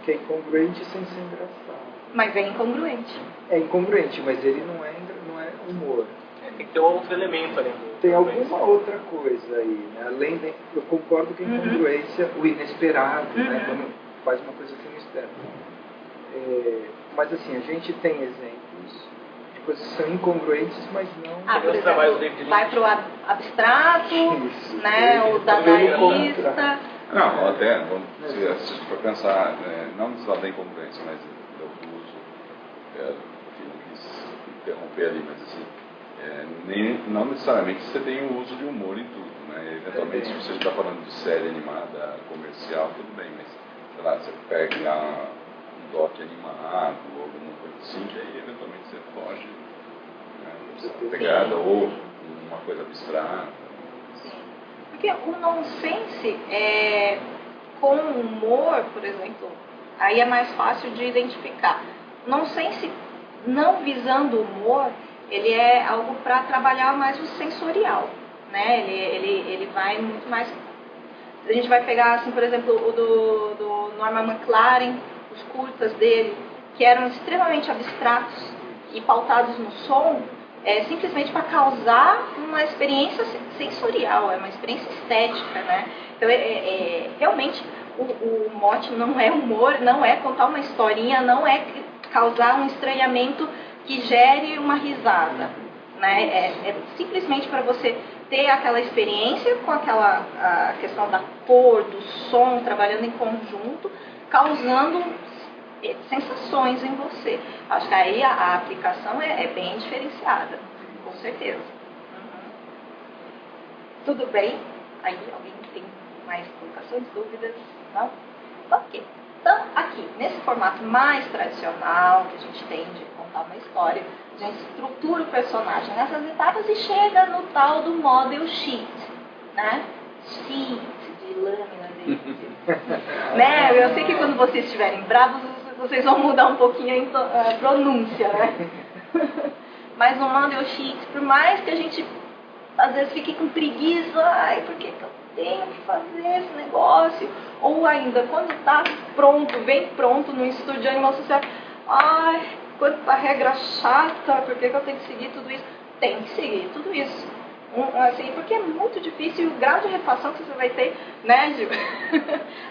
que é incongruente sem ser engraçado. Mas é incongruente. É incongruente, mas ele não é humor. Tem que ter um outro elemento ali. Tem alguma outra coisa aí, né? Além de, eu concordo que a incongruência, o inesperado, né? Quando faz uma coisa que você não espera. Mas assim, a gente tem exemplos de coisas que são incongruentes, mas não... Por exemplo, vai para o abstrato, Isso, né? O dadaísta. Não, até, se for pensar, não no lado da incongruência, mas do uso, não quis interromper ali, mas assim, não necessariamente você tem o uso de humor em tudo, né? Eventualmente, se você está falando de série animada comercial, tudo bem, mas, sei lá, você pega um doc animado ou alguma coisa assim, que aí eventualmente você foge, né, pegada ou uma coisa abstrata. Porque o nonsense com humor, por exemplo, aí é mais fácil de identificar. Nonsense não visando humor, ele é algo para trabalhar mais o sensorial, né? Ele vai muito mais... A gente vai pegar, assim, por exemplo, o do Norman McLaren, os curtas dele, que eram extremamente abstratos e pautados no som, simplesmente para causar uma experiência sensorial, uma experiência estética, né? Então, realmente, o mote não é humor, não é contar uma historinha, não é causar um estranhamento que gere uma risada, né? É simplesmente para você ter aquela experiência com a questão da cor, do som, trabalhando em conjunto, causando sensações em você. Acho que aí a aplicação é bem diferenciada, com certeza. Tudo bem? Aí alguém tem mais colocações, dúvidas? Não? Ok. Então, aqui, nesse formato mais tradicional que a gente tem de contar uma história, a gente estrutura o personagem nessas etapas e chega no tal do model sheet, né? Sheet de lâmina de Né? Eu sei que quando vocês estiverem bravos, vocês vão mudar um pouquinho a pronúncia, né? Mas no Model Sheet, por mais que a gente às vezes fique com preguiça, ai, por que eu tenho que fazer esse negócio? Ou ainda, quando está pronto, bem pronto no estudo de animal social, ai, quanta regra chata, por que eu tenho que seguir tudo isso? Tem que seguir tudo isso. Assim, porque é muito difícil o grau de refação que você vai ter, né, Gil?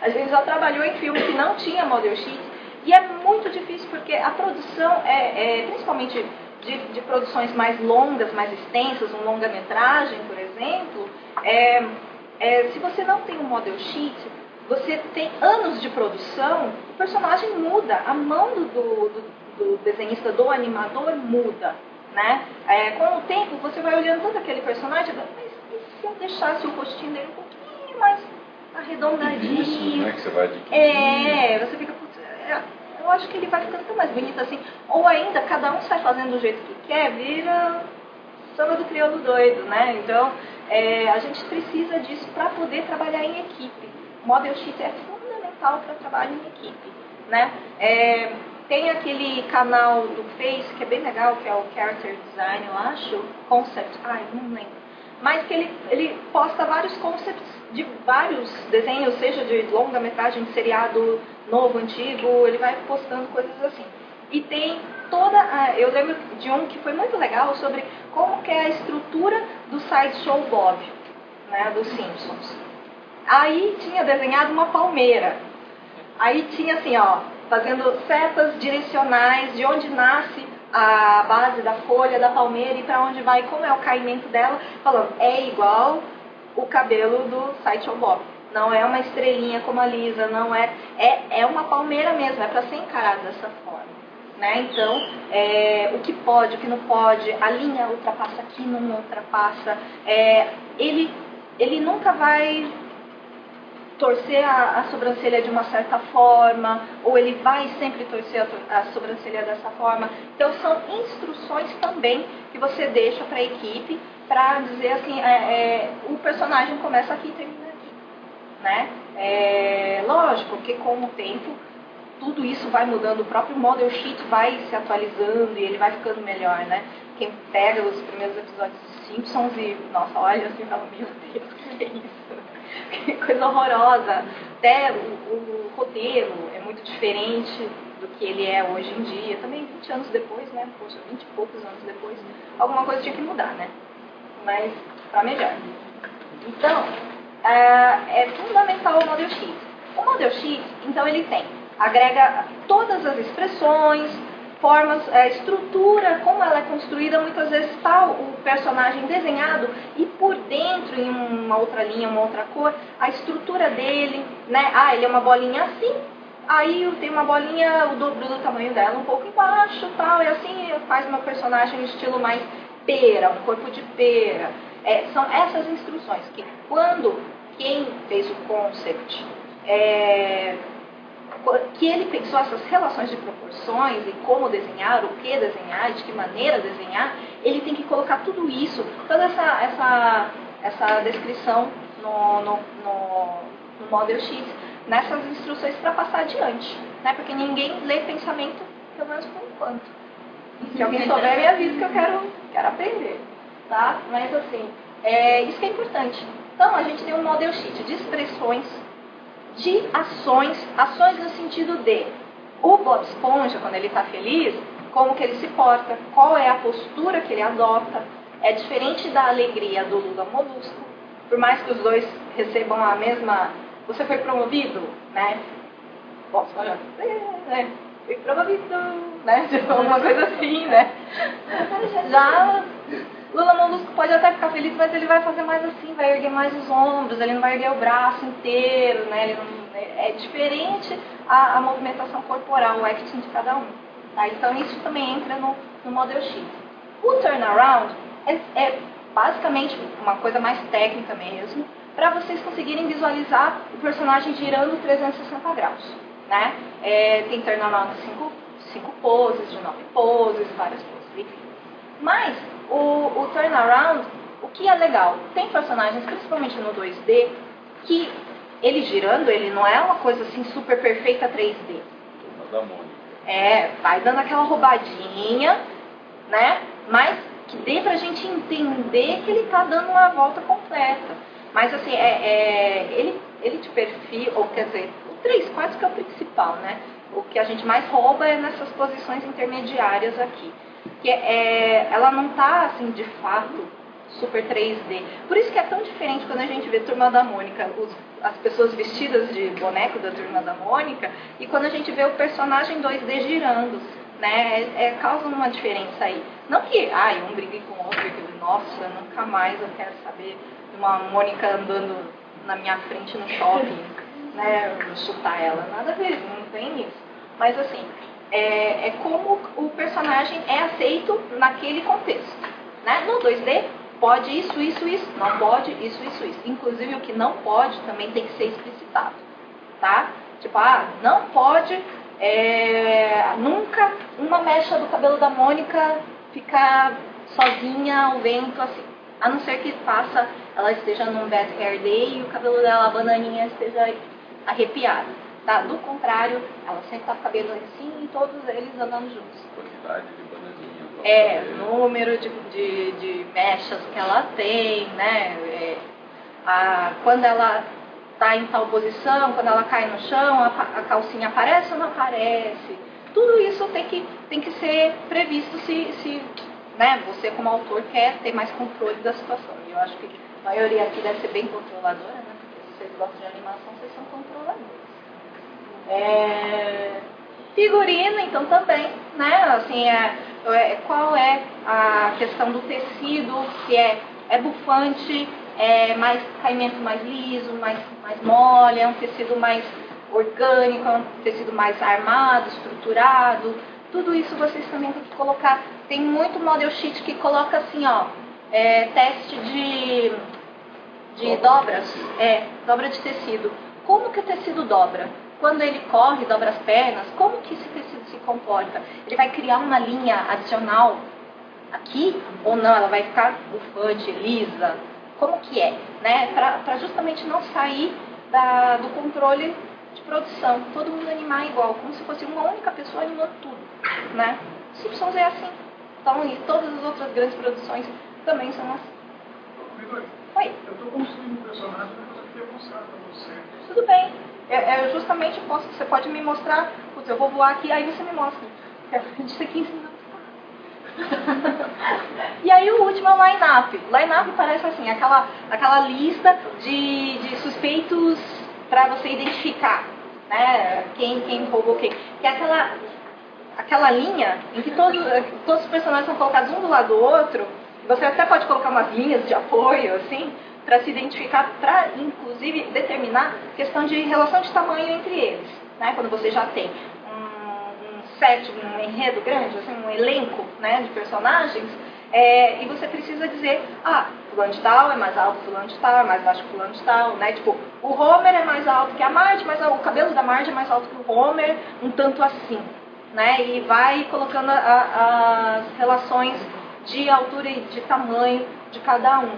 A gente já trabalhou em filme que não tinha Model Sheet, e é muito difícil porque a produção, principalmente de produções mais longas, mais extensas, um longa-metragem, por exemplo, se você não tem um Model Sheet, você tem anos de produção, o personagem muda, a mão do desenhista, do animador muda, né? Com o tempo, você vai olhando todo aquele personagem, mas e se eu deixasse o rostinho dele um pouquinho mais arredondadinho? Isso, né, que você vai adquirir. Você fica, eu acho que ele vai ficando tão mais bonito assim. Ou ainda, cada um sai fazendo do jeito que quer, vira samba do crioulo doido, né? Então, a gente precisa disso para poder trabalhar em equipe. O Model Sheet é fundamental para trabalho em equipe, né? Tem aquele canal do Face, que é bem legal, que é o Character Design, eu acho, Concept, não lembro. Mas que ele posta vários concepts de vários desenhos, seja de longa-metragem, de seriado novo, antigo, ele vai postando coisas assim. E tem eu lembro de um que foi muito legal sobre como que é a estrutura do Sideshow Bob, né, dos Simpsons. Aí tinha desenhado uma palmeira. Aí tinha assim, fazendo setas direcionais de onde nasce a base da folha da palmeira e para onde vai, como é o caimento dela, falando, é igual o cabelo do Sideshow Bob. Não é uma estrelinha como a Lisa, não é uma palmeira mesmo, é para ser encarado dessa forma. Né? Então, o que pode, o que não pode, a linha ultrapassa aqui, não ultrapassa. Ele nunca vai torcer a sobrancelha de uma certa forma, ou ele vai sempre torcer a sobrancelha dessa forma. Então, são instruções também que você deixa para a equipe para dizer assim, o personagem começa aqui e termina aqui. Né? Lógico que com o tempo tudo isso vai mudando, o próprio Model Sheet vai se atualizando e ele vai ficando melhor, né? Quem pega os primeiros episódios dos Simpsons e, nossa, olha assim e fala, meu Deus, que é isso? Que coisa horrorosa. Até o roteiro é muito diferente do que ele é hoje em dia. Também 20 anos depois, né? Poxa, 20 e poucos anos depois, alguma coisa tinha que mudar, né? Mas pra melhor. Então, é fundamental o Model Sheet. O Model Sheet, então, ele agrega todas as expressões, formas, a estrutura, como ela é construída, muitas vezes está o personagem desenhado e por dentro, em uma outra linha, uma outra cor, a estrutura dele, né? Ele é uma bolinha assim, aí tem uma bolinha, o dobro do tamanho dela, um pouco embaixo, tal, e assim faz uma personagem estilo mais pera, um corpo de pera. São essas instruções que quando quem fez o concept, que ele pensou essas relações de proporções e como desenhar, o que desenhar, de que maneira desenhar, ele tem que colocar tudo isso, toda essa descrição no Model Sheet, nessas instruções para passar adiante, né? Porque ninguém lê pensamento, pelo menos por enquanto. Se alguém souber, me avisa que eu quero aprender, tá? Mas assim, isso que é importante. Então, a gente tem um Model Sheet de expressões, de ações no sentido de o Bob Esponja, quando ele está feliz, como que ele se porta, qual é a postura que ele adota. É diferente da alegria do Lula Molusco, por mais que os dois recebam a mesma... Você foi promovido, né? Posso falar? Fui promovido, né? Tipo, uma coisa assim, né? Já... Lula Molusco pode até ficar feliz, mas ele vai fazer mais assim, vai erguer mais os ombros, ele não vai erguer o braço inteiro, né? É diferente a movimentação corporal, o acting de cada um. Tá? Então isso também entra no Model Sheet. O turnaround é basicamente uma coisa mais técnica mesmo, para vocês conseguirem visualizar o personagem girando 360 graus. Né? Tem turnaround de 5 poses, de 9 poses, várias poses, enfim. Mas o turnaround, o que é legal, tem personagens, principalmente no 2D, que ele girando, ele não é uma coisa assim super perfeita 3D. Turma da Mônica. Vai dando aquela roubadinha, né? Mas que dê pra gente entender que ele tá dando uma volta completa. Mas assim, ele de perfil, ou quer dizer, o 3/4 que é o principal, né? O que a gente mais rouba é nessas posições intermediárias aqui. Que ela não tá assim, de fato, super 3D. Por isso que é tão diferente quando a gente vê Turma da Mônica, as pessoas vestidas de boneco da Turma da Mônica, e quando a gente vê o personagem 2D girando, né? Causa uma diferença aí. Não que, um brigue com o outro, que, nossa, nunca mais eu quero saber de uma Mônica andando na minha frente no shopping, né? Eu vou chutar ela. Nada a ver, não tem isso. Mas assim, é como o personagem é aceito naquele contexto, né? No 2D, pode isso, isso, isso. Não pode isso, isso, isso. Inclusive, o que não pode também tem que ser explicitado, tá? Tipo, não pode nunca uma mecha do cabelo da Mônica ficar sozinha ao vento, assim. A não ser que ela esteja num bad hair day e o cabelo dela, a bananinha, esteja arrepiado, tá? Do contrário, ela sempre tá com o cabelo assim e todos eles andando juntos. Quantidade de bananinha. Número de mechas que ela tem, né? Quando ela tá em tal posição, quando ela cai no chão, a calcinha aparece ou não aparece. Tudo isso tem que ser previsto se né, você como autor quer ter mais controle da situação. E eu acho que a maioria aqui deve ser bem controladora, né? Porque se vocês gostam de animação, vocês são controladores. Figurino, então, também, né? Assim, qual é a questão do tecido, se é bufante, mais caimento mais liso, mais mole, é um tecido mais orgânico, é um tecido mais armado, estruturado. Tudo isso vocês também têm que colocar. Tem muito model sheet que coloca assim, teste de dobras, dobra de tecido. Como que o tecido dobra? Quando ele corre, dobra as pernas, como que esse tecido se comporta? Ele vai criar uma linha adicional aqui ou não? Ela vai ficar bufante, lisa? Como que é? Né? Para justamente não sair do controle de produção. Todo mundo animar igual, como se fosse uma única pessoa animando tudo. Né? Simpsons é assim. Então, e todas as outras grandes produções também são assim. Oi. Eu estou construindo um personagem, mas eu queria mostrar para você. Tudo bem. Justamente você pode me mostrar, putz, eu vou voar aqui, aí você me mostra. A gente tem 15 minutos. E aí o último é o line-up. Line-up parece assim, aquela lista de suspeitos para você identificar, né? Quem roubou quem. Que é aquela linha em que todos os personagens são colocados um do lado do outro. Você até pode colocar umas linhas de apoio, assim, para se identificar, para inclusive determinar questão de relação de tamanho entre eles, né? Quando você já tem um set, um enredo grande, assim, um elenco, né, de personagens, e você precisa dizer, fulano de tal é mais alto que fulano de tal, é mais baixo que fulano de tal, né? Tipo, o Homer é mais alto que a Marge, mas o cabelo da Marge é mais alto que o Homer, um tanto assim, né? E vai colocando as relações de altura e de tamanho de cada um.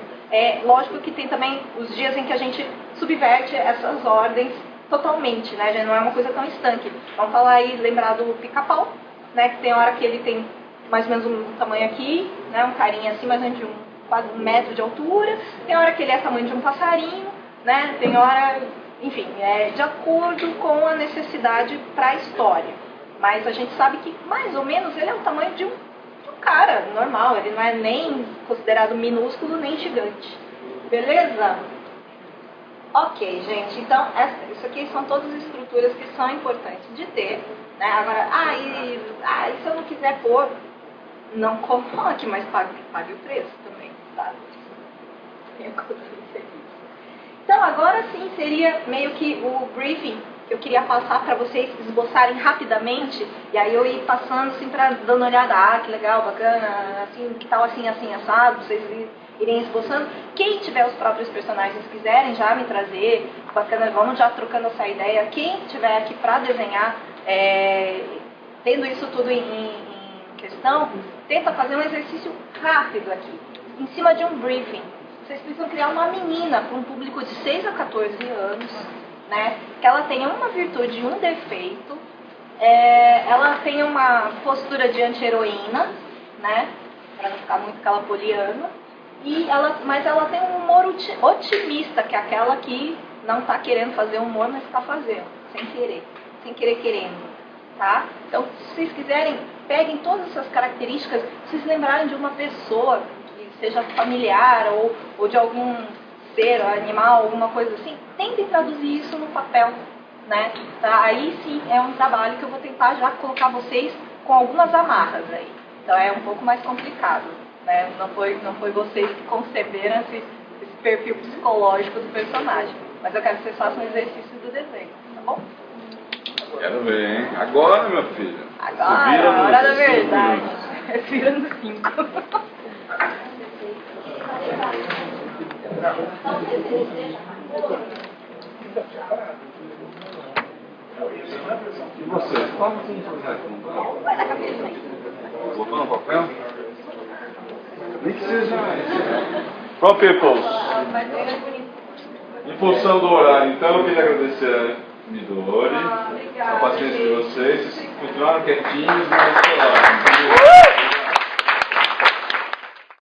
Lógico que tem também os dias em que a gente subverte essas ordens totalmente, né? Já não é uma coisa tão estanque. Vamos falar aí, lembrar do Pica-Pau, né? Que tem hora que ele tem mais ou menos um tamanho aqui, né? Um carinha assim, mais ou menos de quase 1 metro de altura. Tem hora que ele é tamanho de um passarinho, né? Tem hora, enfim, de acordo com a necessidade para a história. Mas a gente sabe que mais ou menos ele é o tamanho de um cara normal, ele não é nem considerado minúsculo nem gigante. Beleza? Ok, gente, então isso aqui são todas as estruturas que são importantes de ter, né? Agora, e se eu não quiser pôr, não coloque, mas pague o preço também, tá? Tenha consciência disso. Então agora sim seria meio que o briefing que eu queria passar para vocês esboçarem rapidamente, e aí eu ir passando assim, dando uma olhada, que legal, bacana, assim, que tal assim, assim, assado, vocês irem esboçando. Quem tiver os próprios personagens quiserem já me trazer, bacana, vamos já trocando essa ideia. Quem tiver aqui para desenhar, tendo isso tudo em questão, tenta fazer um exercício rápido aqui, em cima de um briefing. Vocês precisam criar uma menina para um público de 6 a 14 anos, né? Que ela tenha uma virtude e um defeito. Ela tem uma postura de anti-heroína, né? Para não ficar muito aquela poliana. Mas ela tem um humor otimista, que é aquela que não está querendo fazer humor, mas está fazendo, sem querer querendo, tá? Então, se vocês quiserem, peguem todas essas características, se vocês lembrarem de uma pessoa, que seja familiar ou de algum ser, animal, alguma coisa assim, tentem traduzir isso no papel, né? Tá? Aí sim, é um trabalho que eu vou tentar já colocar vocês com algumas amarras aí. Então é um pouco mais complicado, né? Não foi vocês que conceberam esse perfil psicológico do personagem. Mas eu quero que vocês façam um exercício do desenho, tá bom? Quero ver, hein? Agora, meu filho. Agora, é a hora da verdade. Respira no 5. E vocês? Qual você não vai comprar? Vai na cabeça aí. Botou no papel? Nem que seja. From Peoples. Vai ser bonito. Em função do horário, então, eu queria agradecer a Midori, Obrigada, a paciência de gente. vocês. Vocês continuaram quietinhos, mas sei lá.